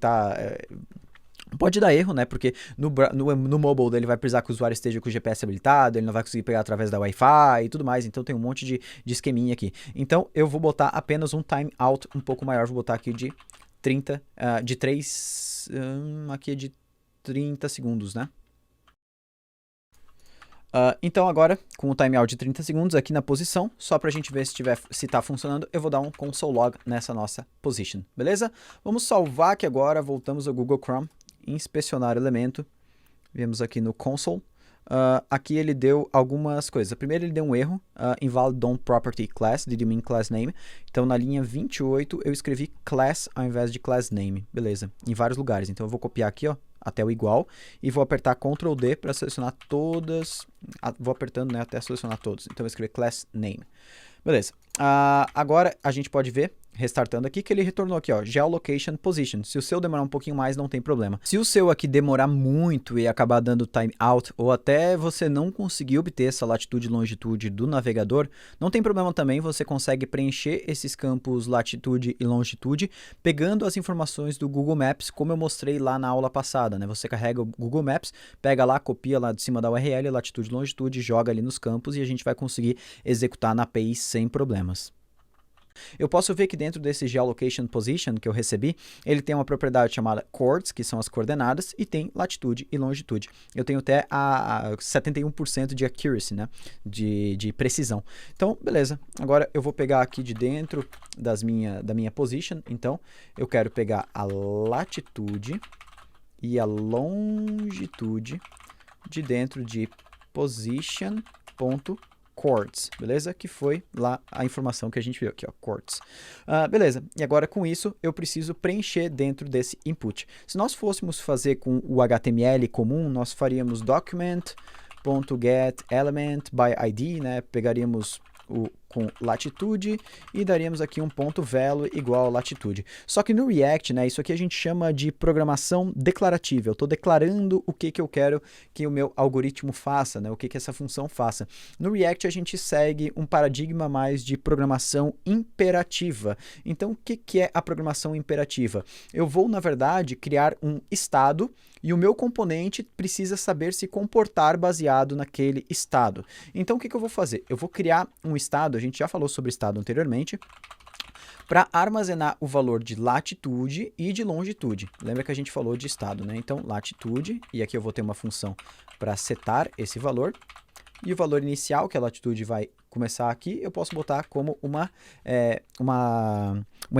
S2: pode dar erro, né? Porque no mobile ele vai precisar que o usuário esteja com o GPS habilitado, ele não vai conseguir pegar através da Wi-Fi e tudo mais, então tem um monte de esqueminha aqui. Então eu vou botar apenas um timeout um pouco maior, vou botar aqui de 30, aqui é de 30 segundos, né? Então agora, com o timeout de 30 segundos aqui na posição, só para a gente ver se está funcionando, eu vou dar um console log nessa nossa position, beleza? Vamos salvar aqui agora, voltamos ao Google Chrome, inspecionar elemento, vemos aqui no console. Aqui ele deu algumas coisas. Primeiro ele deu um erro, invalid DOM property class, did you mean class name? Então na linha 28 eu escrevi class ao invés de class name, beleza, em vários lugares. Então eu vou copiar aqui, ó, até o igual, e vou apertar Ctrl D para selecionar todas, vou apertando, né, até selecionar todos. Então eu escrevi class name. Beleza. Agora a gente pode ver, restartando aqui, que ele retornou aqui, ó, geolocation position. Se o seu demorar um pouquinho mais, não tem problema. Se o seu aqui demorar muito e acabar dando timeout, ou até você não conseguir obter essa latitude e longitude do navegador, não tem problema também, você consegue preencher esses campos latitude e longitude, pegando as informações do Google Maps, como eu mostrei lá na aula passada, né? Você carrega o Google Maps, pega lá, copia lá de cima da URL, latitude e longitude, joga ali nos campos e a gente vai conseguir executar na API sem problemas. Eu posso ver que dentro desse geolocation position que eu recebi, ele tem uma propriedade chamada coords, que são as coordenadas, e tem latitude e longitude. Eu tenho até a 71% de accuracy, né, de precisão. Então, beleza. Agora eu vou pegar aqui de dentro da minha position. Então, eu quero pegar a latitude e a longitude de dentro de position.coords, beleza? Que foi lá a informação que a gente viu aqui, ó, coords. Beleza, e agora com isso eu preciso preencher dentro desse input. Se nós fôssemos fazer com o HTML comum, nós faríamos document.getElementById, né? Pegaríamos com latitude e daríamos aqui um ponto value igual a latitude. Só que no React, né, isso aqui a gente chama de programação declarativa. Eu estou declarando o que eu quero que o meu algoritmo faça, né, o que essa função faça. No React a gente segue um paradigma mais de programação imperativa. Então o que é a programação imperativa? Eu vou, na verdade, criar um estado e o meu componente precisa saber se comportar baseado naquele estado. Então o que eu vou fazer? Eu vou criar um estado, a gente já falou sobre estado anteriormente, para armazenar o valor de latitude e de longitude. Lembra que a gente falou de estado, né? Então, latitude, e aqui eu vou ter uma função para setar esse valor, e o valor inicial, que a latitude vai começar aqui, eu posso botar como uma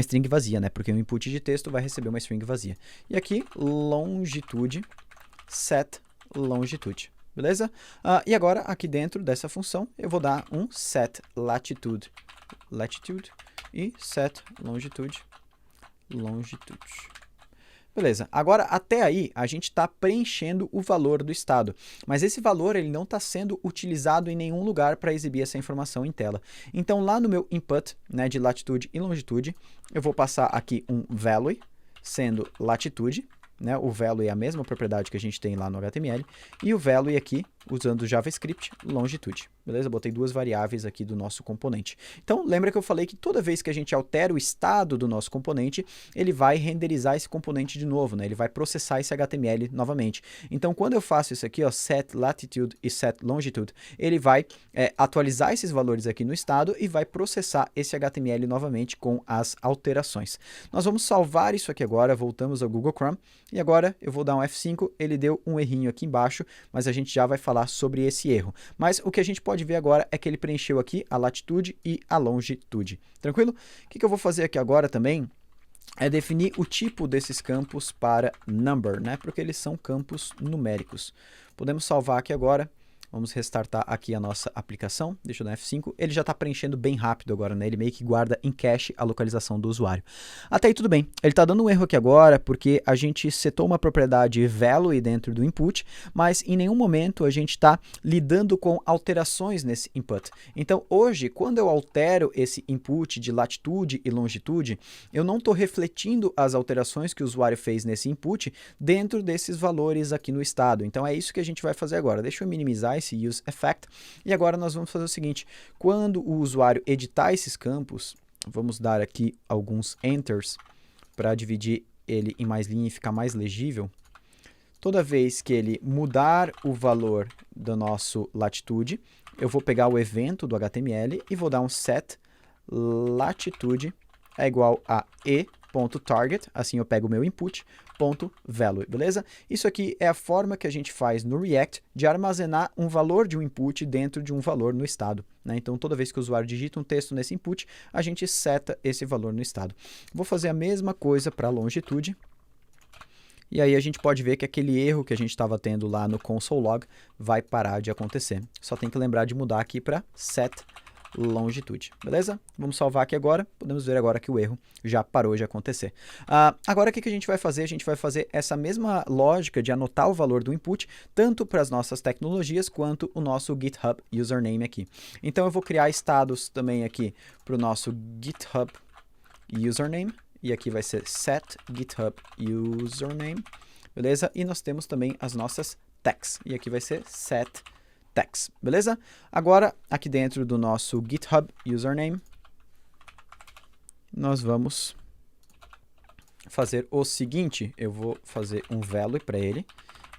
S2: string vazia, né? Porque o input de texto vai receber uma string vazia. E aqui, longitude, set longitude. Beleza? E agora, aqui dentro dessa função, eu vou dar um set latitude e set longitude. Beleza, agora até aí a gente está preenchendo o valor do estado, mas esse valor ele não está sendo utilizado em nenhum lugar para exibir essa informação em tela. Então lá no meu input, né, de latitude e longitude, eu vou passar aqui um value, sendo latitude, né, o value é a mesma propriedade que a gente tem lá no HTML, e o value aqui, usando o JavaScript, longitude. Beleza? Botei duas variáveis aqui do nosso componente. Então, lembra que eu falei que toda vez que a gente altera o estado do nosso componente, ele vai renderizar esse componente de novo, né? Ele vai processar esse HTML novamente. Então, quando eu faço isso aqui, ó, set latitude e set longitude, ele vai atualizar esses valores aqui no estado e vai processar esse HTML novamente com as alterações. Nós vamos salvar isso aqui agora, voltamos ao Google Chrome, e agora eu vou dar um F5, ele deu um errinho aqui embaixo, mas a gente já vai falar sobre esse erro. Mas o que a gente pode ver agora é que ele preencheu aqui a latitude e a longitude. Tranquilo? O que eu vou fazer aqui agora também é definir o tipo desses campos para number, né? Porque eles são campos numéricos. Podemos salvar aqui agora. Vamos restartar aqui a nossa aplicação. Deixa eu dar F5. Ele já está preenchendo bem rápido agora, né? Ele meio que guarda em cache a localização do usuário. Até aí tudo bem. Ele está dando um erro aqui agora porque a gente setou uma propriedade value dentro do input, mas em nenhum momento a gente está lidando com alterações nesse input. Então hoje, quando eu altero esse input de latitude e longitude, eu não estou refletindo as alterações que o usuário fez nesse input dentro desses valores aqui no estado. Então é isso que a gente vai fazer agora. Deixa eu minimizar esse use effect. E agora nós vamos fazer o seguinte, quando o usuário editar esses campos, vamos dar aqui alguns enters para dividir ele em mais linha e ficar mais legível. Toda vez que ele mudar o valor do nosso latitude, eu vou pegar o evento do HTML e vou dar um set latitude é igual a e e.target, assim eu pego o meu input, .value, beleza? Isso aqui é a forma que a gente faz no React de armazenar um valor de um input dentro de um valor no estado, né? Então, toda vez que o usuário digita um texto nesse input, a gente seta esse valor no estado. Vou fazer a mesma coisa para longitude. E aí a gente pode ver que aquele erro que a gente estava tendo lá no console log vai parar de acontecer. Só tem que lembrar de mudar aqui para set longitude, beleza? Vamos salvar aqui agora, podemos ver agora que o erro já parou de acontecer. Agora o que a gente vai fazer? A gente vai fazer essa mesma lógica de anotar o valor do input, tanto para as nossas tecnologias quanto o nosso GitHub username aqui. Então eu vou criar estados também aqui para o nosso GitHub username, e aqui vai ser set GitHub username, beleza? E nós temos também as nossas tags, e aqui vai ser set tags, beleza? Agora, aqui dentro do nosso GitHub username, nós vamos fazer o seguinte, eu vou fazer um value para ele,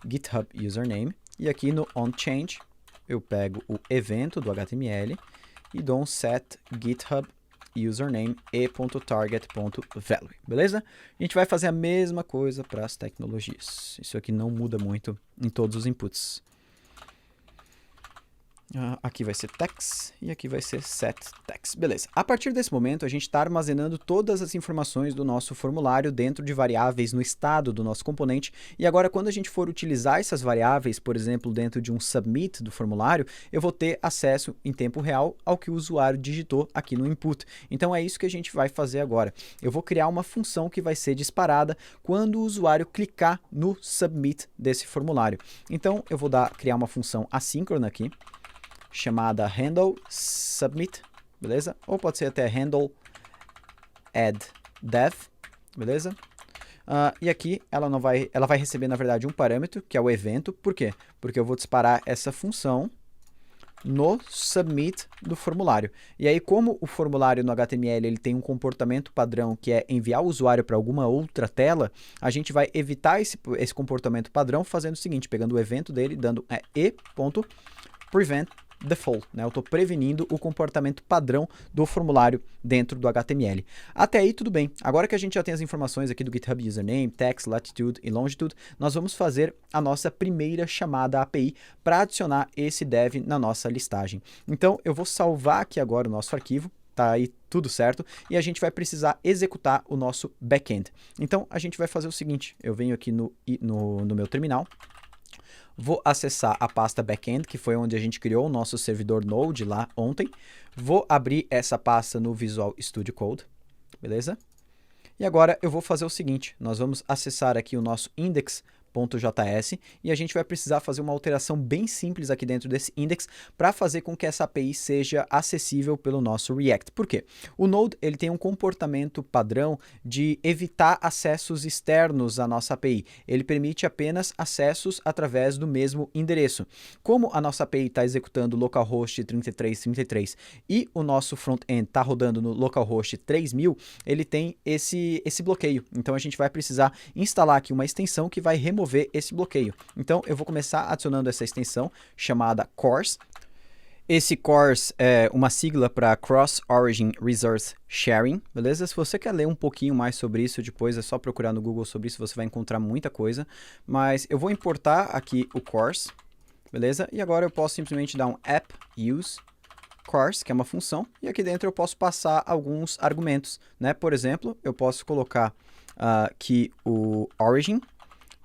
S2: GitHub username, e aqui no onChange, eu pego o evento do HTML e dou um set GitHub username e.target.value, beleza? A gente vai fazer a mesma coisa para as tecnologias. Isso aqui não muda muito em todos os inputs. Aqui vai ser text e aqui vai ser set text. Beleza. A partir desse momento, a gente está armazenando todas as informações do nosso formulário dentro de variáveis no estado do nosso componente. E agora, quando a gente for utilizar essas variáveis, por exemplo, dentro de um submit do formulário, eu vou ter acesso em tempo real ao que o usuário digitou aqui no input. Então, é isso que a gente vai fazer agora. Eu vou criar uma função que vai ser disparada quando o usuário clicar no submit desse formulário. Então, eu vou criar uma função assíncrona aqui, chamada handle submit, beleza? Ou pode ser até handle add dev, beleza? E aqui ela vai receber, na verdade, um parâmetro, que é o evento. Por quê? Porque eu vou disparar essa função no submit do formulário. E aí, como o formulário no HTML ele tem um comportamento padrão que é enviar o usuário para alguma outra tela, a gente vai evitar esse comportamento padrão fazendo o seguinte, pegando o evento dele, dando e.prevent default, né? Eu estou prevenindo o comportamento padrão do formulário dentro do HTML. Até aí tudo bem. Agora que a gente já tem as informações aqui do GitHub username, text, latitude e longitude, nós vamos fazer a nossa primeira chamada API para adicionar esse dev na nossa listagem. Então eu vou salvar aqui agora o nosso arquivo. Tá aí tudo certo, e a gente vai precisar executar o nosso backend. Então a gente vai fazer o seguinte, eu venho aqui no meu terminal, vou acessar a pasta backend, que foi onde a gente criou o nosso servidor Node lá ontem. Vou abrir essa pasta no Visual Studio Code, beleza? E agora eu vou fazer o seguinte, nós vamos acessar aqui o nosso index.js e a gente vai precisar fazer uma alteração bem simples aqui dentro desse index para fazer com que essa API seja acessível pelo nosso React. Por quê? O Node ele tem um comportamento padrão de evitar acessos externos à nossa API. Ele permite apenas acessos através do mesmo endereço. Como a nossa API está executando localhost 3333 e o nosso front-end está rodando no localhost 3000, ele tem esse bloqueio. Então a gente vai precisar instalar aqui uma extensão que vai remover esse bloqueio. Então eu vou começar adicionando essa extensão chamada CORS. Esse CORS é uma sigla para Cross Origin Resource Sharing, beleza? Se você quer ler um pouquinho mais sobre isso, depois é só procurar no Google sobre isso, você vai encontrar muita coisa. Mas eu vou importar aqui o CORS, beleza? E agora eu posso simplesmente dar um app use CORS, que é uma função, e aqui dentro eu posso passar alguns argumentos, né? Por exemplo, eu posso colocar que o origin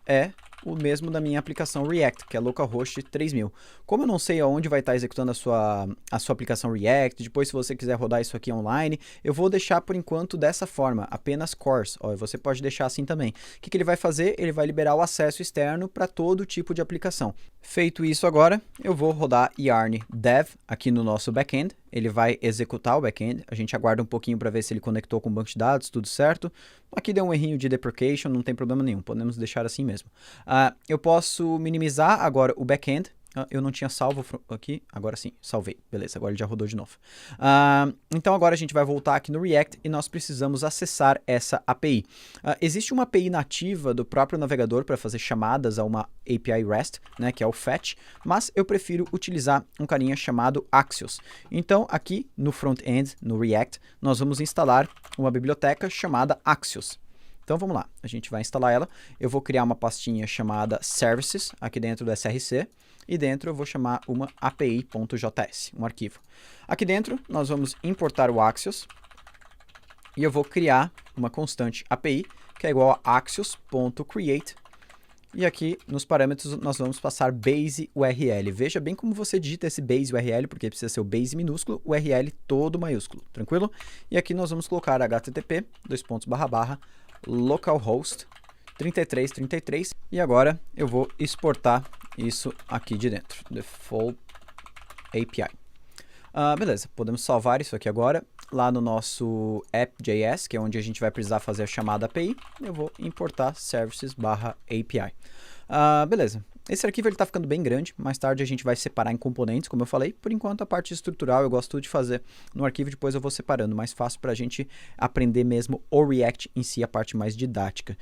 S2: é o mesmo da minha aplicação React, que é localhost 3000. Como eu não sei aonde vai estar executando a sua aplicação React, depois se você quiser rodar isso aqui online, eu vou deixar por enquanto dessa forma, apenas CORS. Você pode deixar assim também. O que ele vai fazer? Ele vai liberar o acesso externo para todo tipo de aplicação. Feito isso agora, eu vou rodar yarn dev aqui no nosso backend. Ele vai executar o backend. A gente aguarda um pouquinho para ver se ele conectou com o banco de dados, tudo certo. Aqui deu um errinho de deprecation, não tem problema nenhum, podemos deixar assim mesmo. Eu posso minimizar agora o backend. Eu não tinha salvo aqui, agora sim, salvei. Beleza, agora ele já rodou de novo. Então agora a gente vai voltar aqui no React e nós precisamos acessar essa API. Existe uma API nativa do próprio navegador para fazer chamadas a uma API REST, né, que é o Fetch, mas eu prefiro utilizar um carinha chamado Axios. Então aqui no front-end, no React, nós vamos instalar uma biblioteca chamada Axios. Então vamos lá, a gente vai instalar ela. Eu vou criar uma pastinha chamada Services aqui dentro do SRC e dentro eu vou chamar uma api.js, um arquivo. Aqui dentro nós vamos importar o Axios e eu vou criar uma constante API que é igual a axios.create. E aqui nos parâmetros nós vamos passar base URL. Veja bem como você digita esse base URL, porque precisa ser o base minúsculo, URL todo maiúsculo, tranquilo? E aqui nós vamos colocar http localhost 3333 e agora eu vou exportar isso aqui de dentro, default API. Beleza, podemos salvar isso aqui agora. Lá no nosso app.js, que é onde a gente vai precisar fazer a chamada API, eu vou importar services/API. Beleza, esse arquivo está ficando bem grande, mais tarde a gente vai separar em componentes, como eu falei. Por enquanto a parte estrutural eu gosto de fazer no arquivo, depois eu vou separando, mais fácil para a gente aprender mesmo o React em si, a parte mais didática.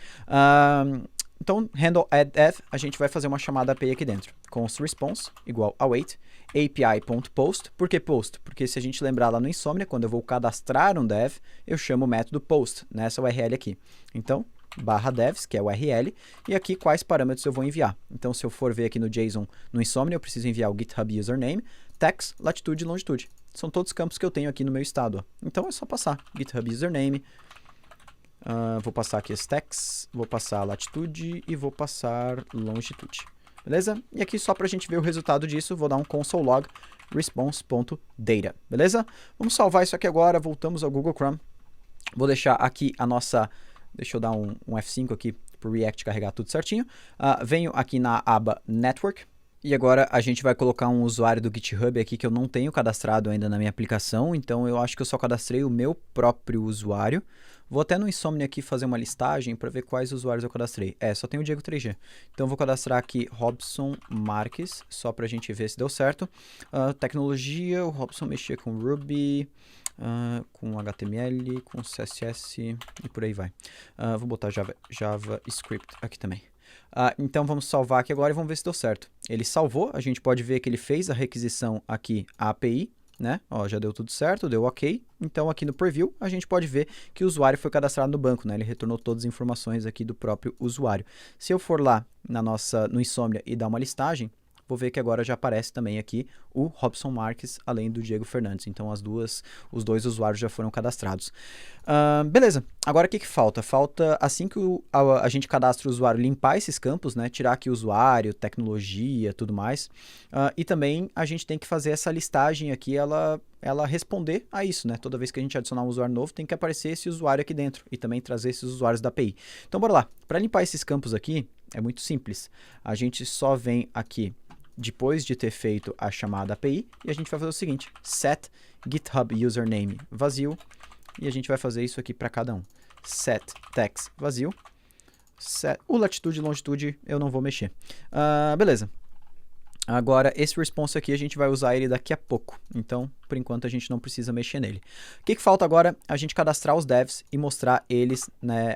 S2: Então, handle add dev, a gente vai fazer uma chamada API aqui dentro. Const response igual await api.post. Por que post? Porque se a gente lembrar lá no Insomnia, quando eu vou cadastrar um dev, eu chamo o método post nessa URL aqui. Então, /devs, que é o URL, e aqui quais parâmetros eu vou enviar. Então, se eu for ver aqui no JSON no Insomnia, eu preciso enviar o GitHub username, text, latitude e longitude. São todos os campos que eu tenho aqui no meu estado. Ó. Então, é só passar GitHub username. Vou passar aqui as tags, vou passar latitude e vou passar longitude. Beleza? E aqui só para a gente ver o resultado disso, vou dar um console log response.data. Beleza? Vamos salvar isso aqui agora, voltamos ao Google Chrome. Vou deixar aqui a nossa... Deixa eu dar um F5 aqui para o React carregar tudo certinho. Venho aqui na aba Network. E agora a gente vai colocar um usuário do GitHub aqui que eu não tenho cadastrado ainda na minha aplicação. Então eu acho que eu só cadastrei o meu próprio usuário. Vou até no Insomnia aqui fazer uma listagem para ver quais usuários eu cadastrei. Só tem o Diego 3G. Então vou cadastrar aqui Robson Marques, só para a gente ver se deu certo. Tecnologia, o Robson mexia com Ruby, com HTML, com CSS e por aí vai. Vou botar JavaScript aqui também. Então vamos salvar aqui agora e vamos ver se deu certo. Ele salvou, a gente pode ver que ele fez a requisição aqui à API, né? Ó, já deu tudo certo, deu ok. Então aqui no preview a gente pode ver que o usuário foi cadastrado no banco, né? Ele retornou todas as informações aqui do próprio usuário. Se eu for lá no Insomnia e dar uma listagem, vou ver que agora já aparece também aqui o Robson Marques, além do Diego Fernandes. Então os dois usuários já foram cadastrados. Beleza, agora o que falta? Falta, assim que a gente cadastra o usuário, limpar esses campos, né? Tirar aqui o usuário, tecnologia, tudo mais. E também a gente tem que fazer essa listagem aqui, ela responder a isso, né? Toda vez que a gente adicionar um usuário novo, tem que aparecer esse usuário aqui dentro e também trazer esses usuários da API. Então bora lá, para limpar esses campos aqui, é muito simples. A gente só vem aqui depois de ter feito a chamada API, e a gente vai fazer o seguinte, set GitHub username vazio, e a gente vai fazer isso aqui para cada um. Set text vazio, o latitude e longitude eu não vou mexer. Beleza. Agora, esse response aqui a gente vai usar ele daqui a pouco, então, por enquanto, a gente não precisa mexer nele. O que falta agora? A gente cadastrar os devs e mostrar eles, né,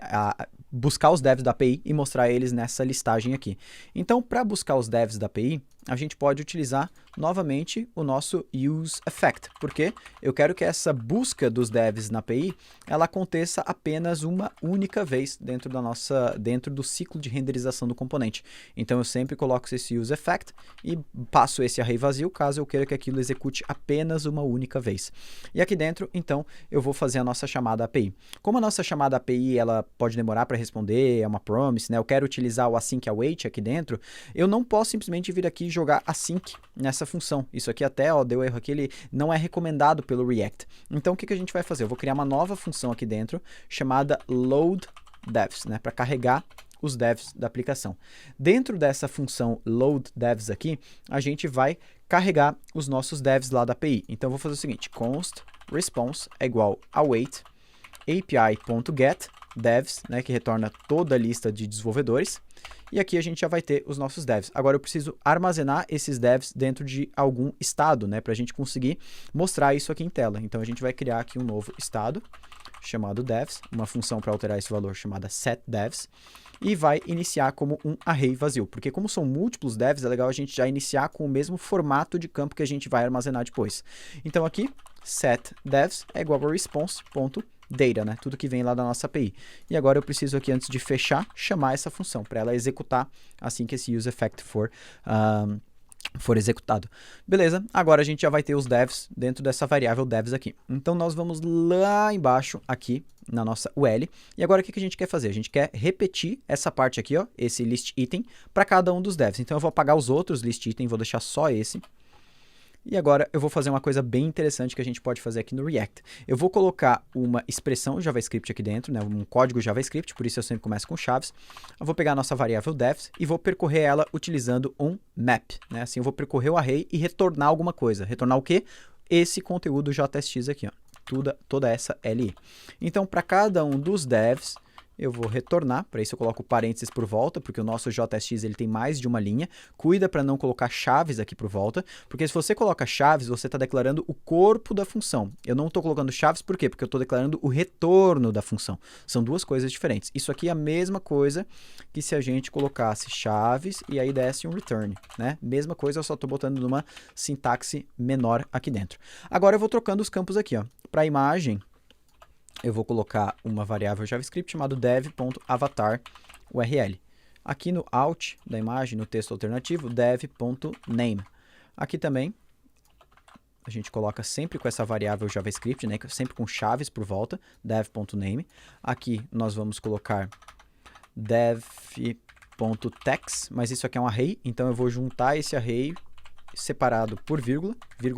S2: buscar os devs da API e mostrar eles nessa listagem aqui. Então, para buscar os devs da API, a gente pode utilizar novamente o nosso useEffect, porque eu quero que essa busca dos devs na API, ela aconteça apenas uma única vez dentro do ciclo de renderização do componente. Então eu sempre coloco esse useEffect e passo esse array vazio, caso eu queira que aquilo execute apenas uma única vez. E aqui dentro, então, eu vou fazer a nossa chamada API. Como a nossa chamada API, ela pode demorar para responder, é uma promise, né? Eu quero utilizar o async await aqui dentro, eu não posso simplesmente vir aqui e jogar async nessa função. Isso aqui até, deu erro aqui, ele não é recomendado pelo React. Então, o que a gente vai fazer? Eu vou criar uma nova função aqui dentro, chamada loadDevs, né? Para carregar os devs da aplicação. Dentro dessa função loadDevs aqui, a gente vai carregar os nossos devs lá da API. Então, eu vou fazer o seguinte, const response é igual await api.get devs, né, que retorna toda a lista de desenvolvedores. E aqui a gente já vai ter os nossos devs. Agora eu preciso armazenar esses devs dentro de algum estado, né, para a gente conseguir mostrar isso aqui em tela. Então a gente vai criar aqui um novo estado chamado devs, uma função para alterar esse valor chamada setDevs, e vai iniciar como um array vazio, porque como são múltiplos devs, é legal a gente já iniciar com o mesmo formato de campo que a gente vai armazenar depois. Então aqui, setDevs é igual a response.devs. data, né? Tudo que vem lá da nossa API. E agora eu preciso aqui, antes de fechar, chamar essa função para ela executar assim que esse useEffect for executado. Beleza, agora a gente já vai ter os devs dentro dessa variável devs aqui. Então nós vamos lá embaixo aqui na nossa UL. E agora o que a gente quer fazer? A gente quer repetir essa parte aqui, ó, esse list item, para cada um dos devs. Então eu vou apagar os outros list item, vou deixar só esse. E agora eu vou fazer uma coisa bem interessante que a gente pode fazer aqui no React. Eu vou colocar uma expressão JavaScript aqui dentro, né, um código JavaScript, por isso eu sempre começo com chaves. Eu vou pegar a nossa variável devs e vou percorrer ela utilizando um map. Né? Assim eu vou percorrer o array e retornar alguma coisa. Retornar o quê? Esse conteúdo JSX aqui, ó, toda essa LI. Então, para cada um dos devs, eu vou retornar, para isso eu coloco parênteses por volta, porque o nosso JSX ele tem mais de uma linha. Cuida para não colocar chaves aqui por volta, porque se você coloca chaves, você está declarando o corpo da função. Eu não estou colocando chaves, por quê? Porque eu estou declarando o retorno da função. São duas coisas diferentes. Isso aqui é a mesma coisa que se a gente colocasse chaves e aí desse um return, né? Mesma coisa, eu só estou botando numa sintaxe menor aqui dentro. Agora eu vou trocando os campos aqui, ó. Para a imagem, eu vou colocar uma variável JavaScript chamada dev.avatarURL. Aqui no out da imagem, no texto alternativo, dev.name. Aqui também, a gente coloca sempre com essa variável JavaScript, né, sempre com chaves por volta, dev.name. Aqui nós vamos colocar dev.text, mas isso aqui é um array, então eu vou juntar esse array separado por vírgula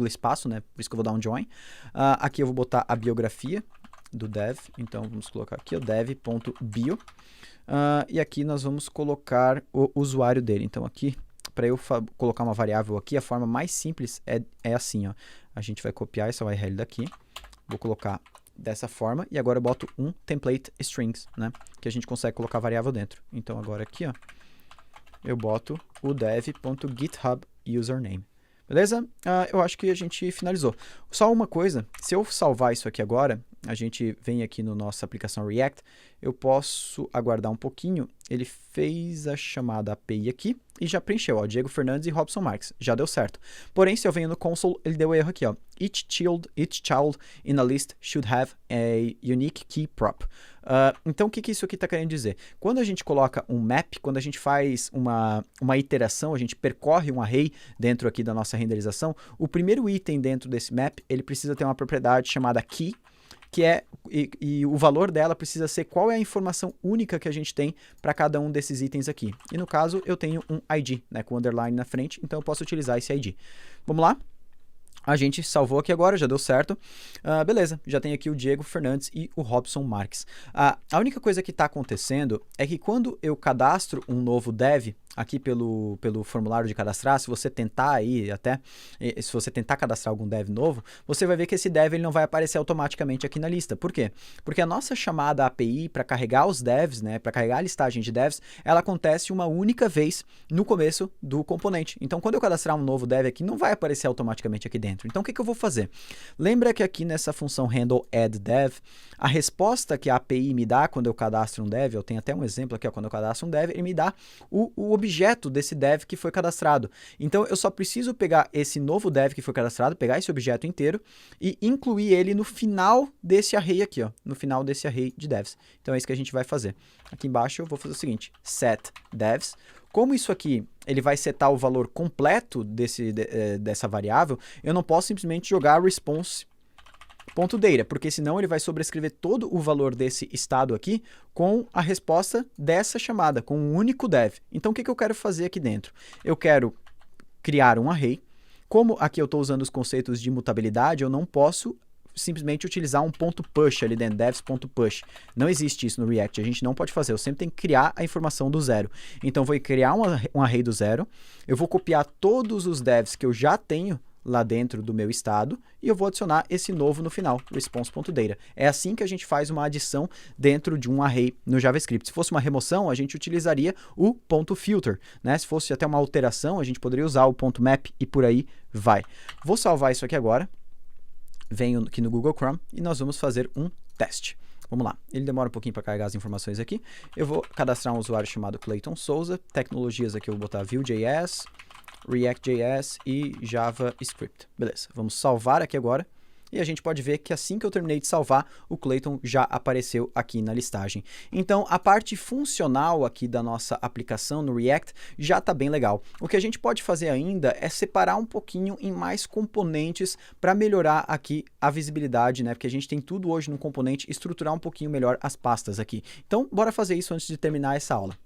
S2: espaço, né, por isso que eu vou dar um join. Aqui eu vou botar a biografia do dev, então vamos colocar aqui o dev.bio, e aqui nós vamos colocar o usuário dele. Então aqui, para eu colocar uma variável aqui, a forma mais simples é assim, ó. A gente vai copiar essa URL daqui, vou colocar dessa forma, e agora eu boto um template strings, né, que a gente consegue colocar variável dentro. Então agora aqui, ó, eu boto o dev.github username. Beleza? Eu acho que a gente finalizou. Só uma coisa, se eu salvar isso aqui agora, a gente vem aqui na nossa aplicação React, eu posso aguardar um pouquinho, ele fez a chamada API aqui e já preencheu, ó, Diego Fernandes e Robson Marques, já deu certo. Porém, se eu venho no console, ele deu erro aqui, ó, each child in a list should have a unique key prop. Então, o que isso aqui está querendo dizer? Quando a gente coloca um map, quando a gente faz uma iteração, a gente percorre um array dentro aqui da nossa renderização, o primeiro item dentro desse map, ele precisa ter uma propriedade chamada key, que e o valor dela precisa ser qual é a informação única que a gente tem para cada um desses itens aqui. E no caso, eu tenho um ID, né, com underline na frente, então eu posso utilizar esse ID. Vamos lá? A gente salvou aqui agora, já deu certo. Beleza, já tem aqui o Diego Fernandes e o Robson Marques. A única coisa que está acontecendo é que quando eu cadastro um novo dev, aqui pelo formulário de cadastrar, se você tentar aí se você tentar cadastrar algum dev novo, você vai ver que esse dev ele não vai aparecer automaticamente aqui na lista. Por quê? Porque a nossa chamada API para carregar os devs, né, para carregar a listagem de devs, ela acontece uma única vez no começo do componente. Então, quando eu cadastrar um novo dev aqui, não vai aparecer automaticamente aqui dentro. Então, o que eu vou fazer? Lembra que aqui nessa função handle add dev, a resposta que a API me dá quando eu cadastro um dev, eu tenho até um exemplo aqui, ó, quando eu cadastro um dev, ele me dá o objeto desse dev que foi cadastrado. Então, eu só preciso pegar esse novo dev que foi cadastrado, pegar esse objeto inteiro e incluir ele no final desse array aqui, ó, no final desse array de devs. Então, é isso que a gente vai fazer. Aqui embaixo, eu vou fazer o seguinte, set devs. Como isso aqui, ele vai setar o valor completo dessa variável, eu não posso simplesmente jogar response.data, porque senão ele vai sobrescrever todo o valor desse estado aqui com a resposta dessa chamada, com um único dev. Então, o que eu quero fazer aqui dentro? Eu quero criar um array. Como aqui eu estou usando os conceitos de imutabilidade, eu não posso simplesmente utilizar um ponto .push ali dentro, devs.push. Não existe isso no React, a gente não pode fazer, eu sempre tenho que criar a informação do zero. Então, eu vou criar um array do zero, eu vou copiar todos os devs que eu já tenho lá dentro do meu estado e eu vou adicionar esse novo no final, response.data. É assim que a gente faz uma adição dentro de um array no JavaScript. Se fosse uma remoção, a gente utilizaria o ponto .filter, né? Se fosse até uma alteração, a gente poderia usar o ponto .map e por aí vai. Vou salvar isso aqui agora. Venho aqui no Google Chrome e nós vamos fazer um teste. Vamos lá, ele demora um pouquinho para carregar as informações aqui. Eu vou cadastrar um usuário chamado Clayton Souza. Tecnologias aqui eu vou botar Vue.js, React.js e JavaScript. Beleza, vamos salvar aqui agora E a gente pode ver que assim que eu terminei de salvar, o Clayton já apareceu aqui na listagem. Então, a parte funcional aqui da nossa aplicação no React já está bem legal. O que a gente pode fazer ainda é separar um pouquinho em mais componentes para melhorar aqui a visibilidade, né? Porque a gente tem tudo hoje no componente, estruturar um pouquinho melhor as pastas aqui. Então, bora fazer isso antes de terminar essa aula.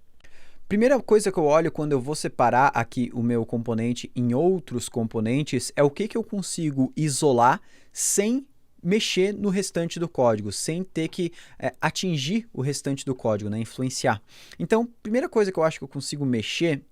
S2: Primeira coisa que eu olho quando eu vou separar aqui o meu componente em outros componentes é o que eu consigo isolar sem mexer no restante do código, sem ter que atingir o restante do código, né, influenciar. Então, primeira coisa que eu acho que eu consigo mexer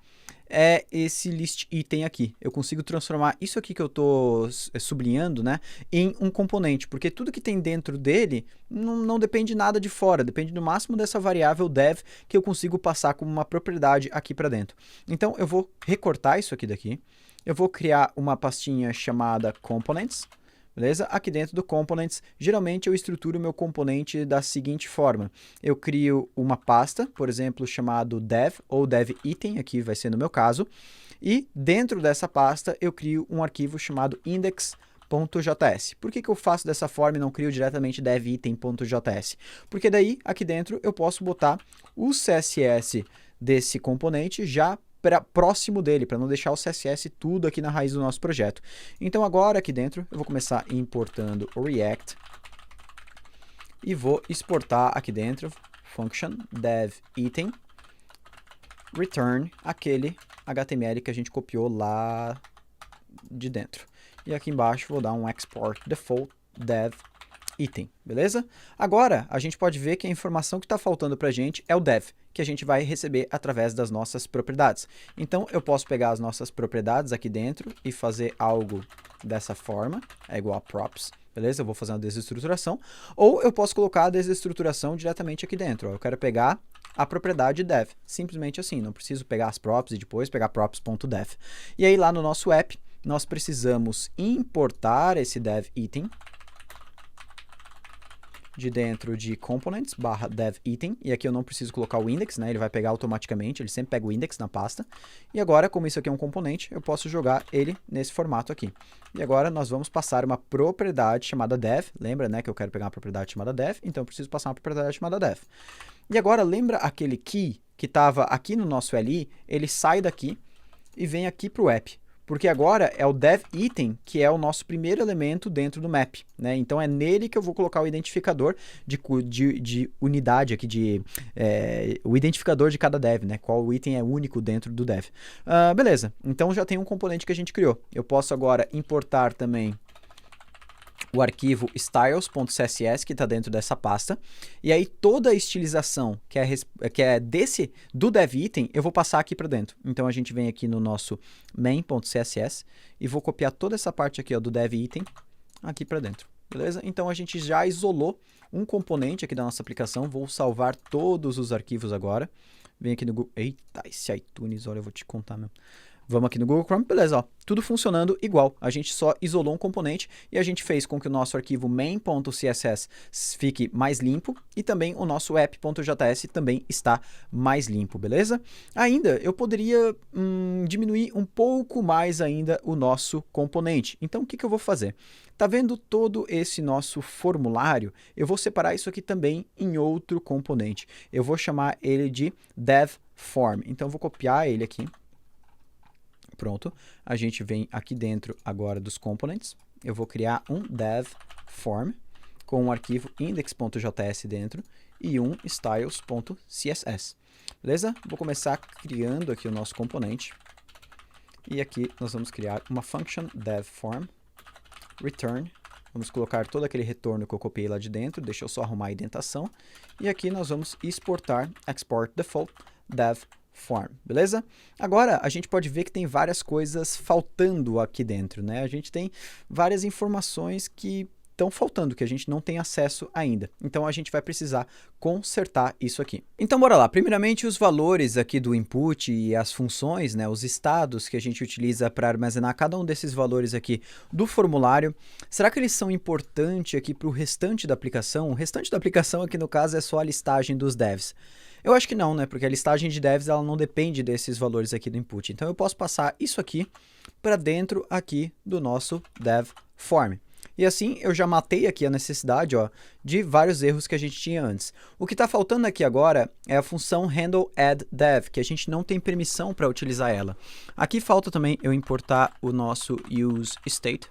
S2: é esse list item aqui. Eu consigo transformar isso aqui que eu estou sublinhando, né, em um componente, porque tudo que tem dentro dele não depende nada de fora, depende no máximo dessa variável dev que eu consigo passar como uma propriedade aqui para dentro. Então, eu vou recortar isso aqui daqui, eu vou criar uma pastinha chamada components, beleza? Aqui dentro do Components, geralmente eu estruturo o meu componente da seguinte forma. Eu crio uma pasta, por exemplo, chamado dev ou dev item, aqui vai ser no meu caso, e dentro dessa pasta eu crio um arquivo chamado index.js. Por que eu faço dessa forma e não crio diretamente dev-item.js? Porque daí, aqui dentro, eu posso botar o CSS desse componente já próximo dele, para não deixar o CSS tudo aqui na raiz do nosso projeto. Então agora aqui dentro eu vou começar importando o React e vou exportar aqui dentro function dev item return aquele HTML que a gente copiou lá de dentro. E aqui embaixo vou dar um export default dev item, beleza? Agora a gente pode ver que a informação que está faltando para a gente é o dev, que a gente vai receber através das nossas propriedades. Então eu posso pegar as nossas propriedades aqui dentro e fazer algo dessa forma, é igual a props, beleza? Eu vou fazer uma desestruturação, ou eu posso colocar a desestruturação diretamente aqui dentro. Ó. Eu quero pegar a propriedade dev, simplesmente assim, não preciso pegar as props e depois pegar props.dev. E aí lá no nosso app, nós precisamos importar esse dev item de dentro de components /dev item, e aqui eu não preciso colocar o index, né? Ele vai pegar automaticamente, ele sempre pega o index na pasta. E agora, como isso aqui é um componente, eu posso jogar ele nesse formato aqui. E agora nós vamos passar uma propriedade chamada dev, lembra, né, que eu quero pegar uma propriedade chamada dev, então eu preciso passar uma propriedade chamada dev. E agora, lembra aquele key que estava aqui no nosso LI? Ele sai daqui e vem aqui para o app. Porque agora é o dev item que é o nosso primeiro elemento dentro do map, né? Então é nele que eu vou colocar o identificador de unidade aqui, o identificador de cada dev, né? Qual item é único dentro do dev. Beleza, então já tem um componente que a gente criou. Eu posso agora importar também o arquivo styles.css que está dentro dessa pasta, e aí toda a estilização que é do dev item, eu vou passar aqui para dentro. Então a gente vem aqui no nosso main.css e vou copiar toda essa parte aqui, ó, do dev item aqui para dentro, beleza? Então a gente já isolou um componente aqui da nossa aplicação, vou salvar todos os arquivos agora. Vem aqui no Google, eita, esse iTunes, olha, eu vou te contar mesmo. Vamos aqui no Google Chrome, beleza, ó, tudo funcionando igual. A gente só isolou um componente e a gente fez com que o nosso arquivo main.css fique mais limpo e também o nosso app.js também está mais limpo, beleza? Ainda, eu poderia diminuir um pouco mais ainda o nosso componente. Então, o que eu vou fazer? Tá vendo todo esse nosso formulário? Eu vou separar isso aqui também em outro componente. Eu vou chamar ele de dev form. Então, eu vou copiar ele aqui. Pronto, a gente vem aqui dentro agora dos components, eu vou criar um dev form com um arquivo index.js dentro e um styles.css, beleza? Vou começar criando aqui o nosso componente e aqui nós vamos criar uma function dev form return, vamos colocar todo aquele retorno que eu copiei lá de dentro, deixa eu só arrumar a indentação e aqui nós vamos exportar export default dev form, beleza? Agora, a gente pode ver que tem várias coisas faltando aqui dentro, né? A gente tem várias informações que estão faltando, que a gente não tem acesso ainda. Então, a gente vai precisar consertar isso aqui. Então, bora lá. Primeiramente, os valores aqui do input e as funções, né? Os estados que a gente utiliza para armazenar cada um desses valores aqui do formulário. Será que eles são importantes aqui para o restante da aplicação? O restante da aplicação aqui, no caso, é só a listagem dos devs. Eu acho que não, né? Porque a listagem de devs ela não depende desses valores aqui do input. Então eu posso passar isso aqui para dentro aqui do nosso dev form. E assim eu já matei aqui a necessidade, ó, de vários erros que a gente tinha antes. O que está faltando aqui agora é a função handle add dev, que a gente não tem permissão para utilizar ela. Aqui falta também eu importar o nosso use state.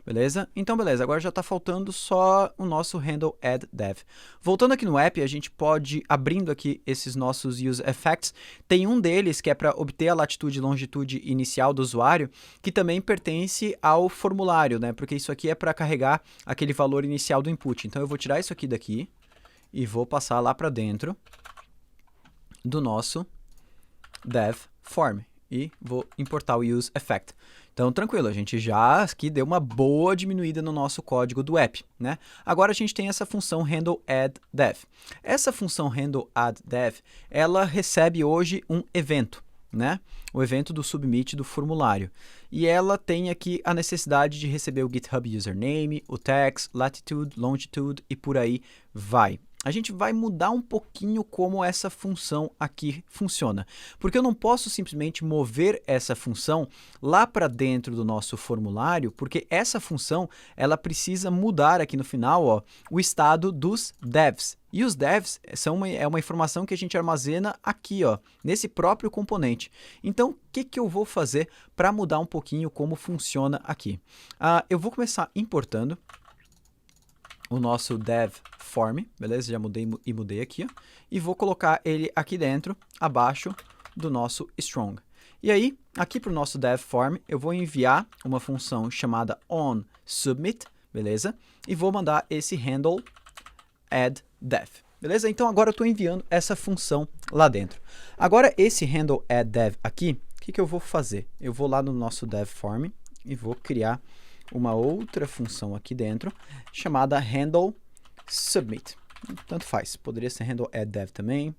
S2: Beleza? Então, beleza. Agora já está faltando só o nosso handle add dev. Voltando aqui no app, a gente pode, abrindo aqui esses nossos use effects, tem um deles que é para obter a latitude e longitude inicial do usuário, que também pertence ao formulário, né? Porque isso aqui é para carregar aquele valor inicial do input. Então, eu vou tirar isso aqui daqui e vou passar lá para dentro do nosso dev form. E vou importar o use effect. Então, tranquilo, a gente já aqui deu uma boa diminuída no nosso código do app, né? Agora a gente tem essa função handle add dev. Essa função handle add dev, ela recebe hoje um evento, né? O evento do submit do formulário. E ela tem aqui a necessidade de receber o GitHub username, o tags, latitude, longitude e por aí vai. A gente vai mudar um pouquinho como essa função aqui funciona. Porque eu não posso simplesmente mover essa função lá para dentro do nosso formulário, porque essa função ela precisa mudar aqui no final, ó, o estado dos devs. E os devs é uma informação que a gente armazena aqui, ó, nesse próprio componente. Então, o que eu vou fazer para mudar um pouquinho como funciona aqui? Eu vou começar importando o nosso dev form, beleza? Já mudei aqui, ó, e vou colocar ele aqui dentro, abaixo do nosso strong. E aí, aqui para o nosso dev form, eu vou enviar uma função chamada onSubmit, beleza? E vou mandar esse handle add dev, beleza? Então agora eu estou enviando essa função lá dentro. Agora esse handle add dev aqui, o que eu vou fazer? Eu vou lá no nosso dev form e vou criar uma outra função aqui dentro, chamada handle submit. Tanto faz, poderia ser handle add dev também.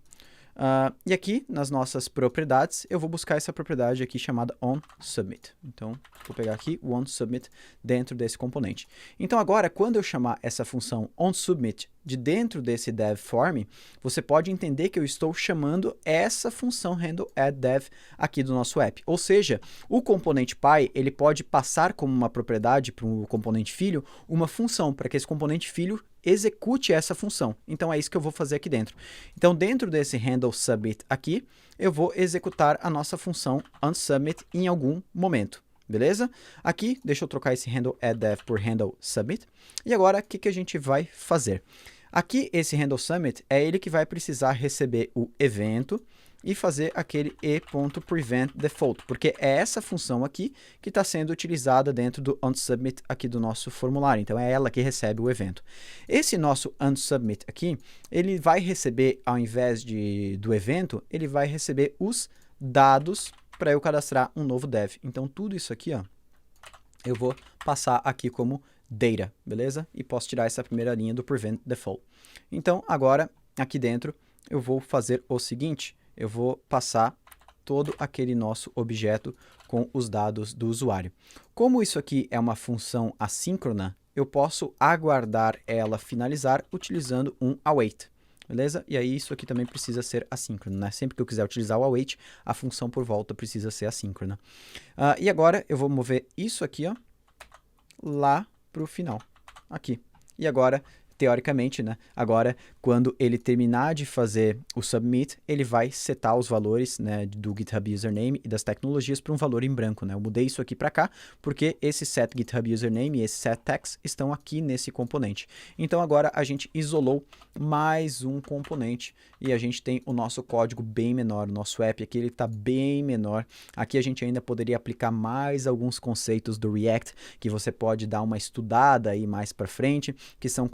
S2: E aqui, nas nossas propriedades, eu vou buscar essa propriedade aqui chamada onSubmit. Então, vou pegar aqui o onSubmit dentro desse componente. Então, agora, quando eu chamar essa função onSubmit de dentro desse dev form, você pode entender que eu estou chamando essa função handle add dev aqui do nosso app. Ou seja, o componente pai, ele pode passar como uma propriedade para o componente filho uma função, para que esse componente filho execute essa função. Então, é isso que eu vou fazer aqui dentro. Então, dentro desse handle submit aqui, eu vou executar a nossa função onSubmit em algum momento. Beleza? Aqui, deixa eu trocar esse handle add dev por handle submit. E agora, o que a gente vai fazer? Aqui, esse handle submit é ele que vai precisar receber o evento e fazer aquele e.preventDefault, porque é essa função aqui que está sendo utilizada dentro do onSubmit aqui do nosso formulário. Então, é ela que recebe o evento. Esse nosso onSubmit aqui, ele vai receber, ao invés do evento, ele vai receber os dados para eu cadastrar um novo dev. Então, tudo isso aqui, ó, eu vou passar aqui como data, beleza? E posso tirar essa primeira linha do prevent default. Então, agora, aqui dentro, eu vou fazer o seguinte, eu vou passar todo aquele nosso objeto com os dados do usuário. Como isso aqui é uma função assíncrona, eu posso aguardar ela finalizar utilizando um await. Beleza? E aí isso aqui também precisa ser assíncrono, né? Sempre que eu quiser utilizar o await, a função por volta precisa ser assíncrona. E agora eu vou mover isso aqui, ó, lá para o final, aqui. E agora, teoricamente, né? Agora, quando ele terminar de fazer o submit, ele vai setar os valores, né, do GitHub username e das tecnologias para um valor em branco, né? Eu mudei isso aqui para cá porque esse set GitHub username e esse set text estão aqui nesse componente. Então agora a gente isolou mais um componente e a gente tem o nosso código bem menor. O nosso app aqui ele está bem menor. Aqui a gente ainda poderia aplicar mais alguns conceitos do React que você pode dar uma estudada aí mais para frente, que são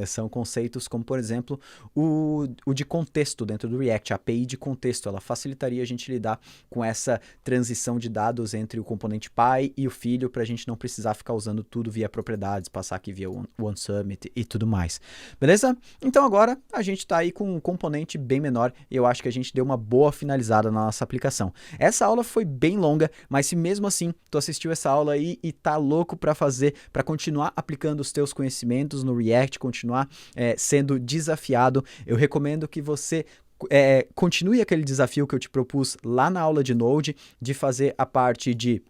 S2: são conceitos como, por exemplo, o de contexto dentro do React, a API de contexto. Ela facilitaria a gente lidar com essa transição de dados entre o componente pai e o filho, para a gente não precisar ficar usando tudo via propriedades, passar aqui via onSubmit e tudo mais. Beleza? Então agora a gente está aí com um componente bem menor e eu acho que a gente deu uma boa finalizada na nossa aplicação. Essa aula foi bem longa, mas se mesmo assim tu assistiu essa aula aí e tá louco para continuar aplicando os teus conhecimentos no React, continuar sendo desafiado, eu recomendo que você continue aquele desafio que eu te propus lá na aula de Node, de fazer a parte de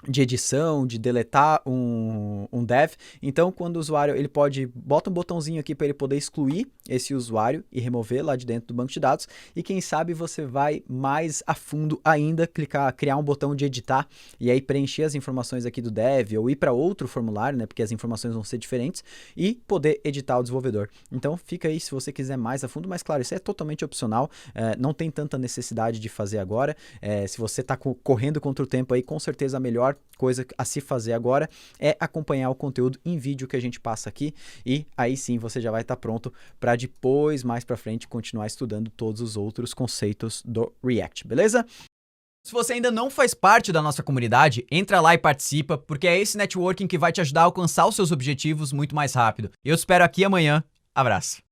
S2: de edição, de deletar um dev. Então, quando o usuário, ele bota um botãozinho aqui para ele poder excluir esse usuário e remover lá de dentro do banco de dados. E quem sabe você vai mais a fundo ainda, criar um botão de editar e aí preencher as informações aqui do dev ou ir para outro formulário, né, porque as informações vão ser diferentes, e poder editar o desenvolvedor. Então, fica aí se você quiser mais a fundo, mas claro, isso é totalmente opcional, não tem tanta necessidade de fazer agora. Se você está correndo contra o tempo aí, com certeza a melhor coisa a se fazer agora é acompanhar o conteúdo em vídeo que a gente passa aqui, e aí sim você já vai estar pronto para depois, mais para frente, continuar estudando todos os outros conceitos do React, beleza?
S1: Se você ainda não faz parte da nossa comunidade, entra lá e participa, porque é esse networking que vai te ajudar a alcançar os seus objetivos muito mais rápido. Eu te espero aqui amanhã. Abraço.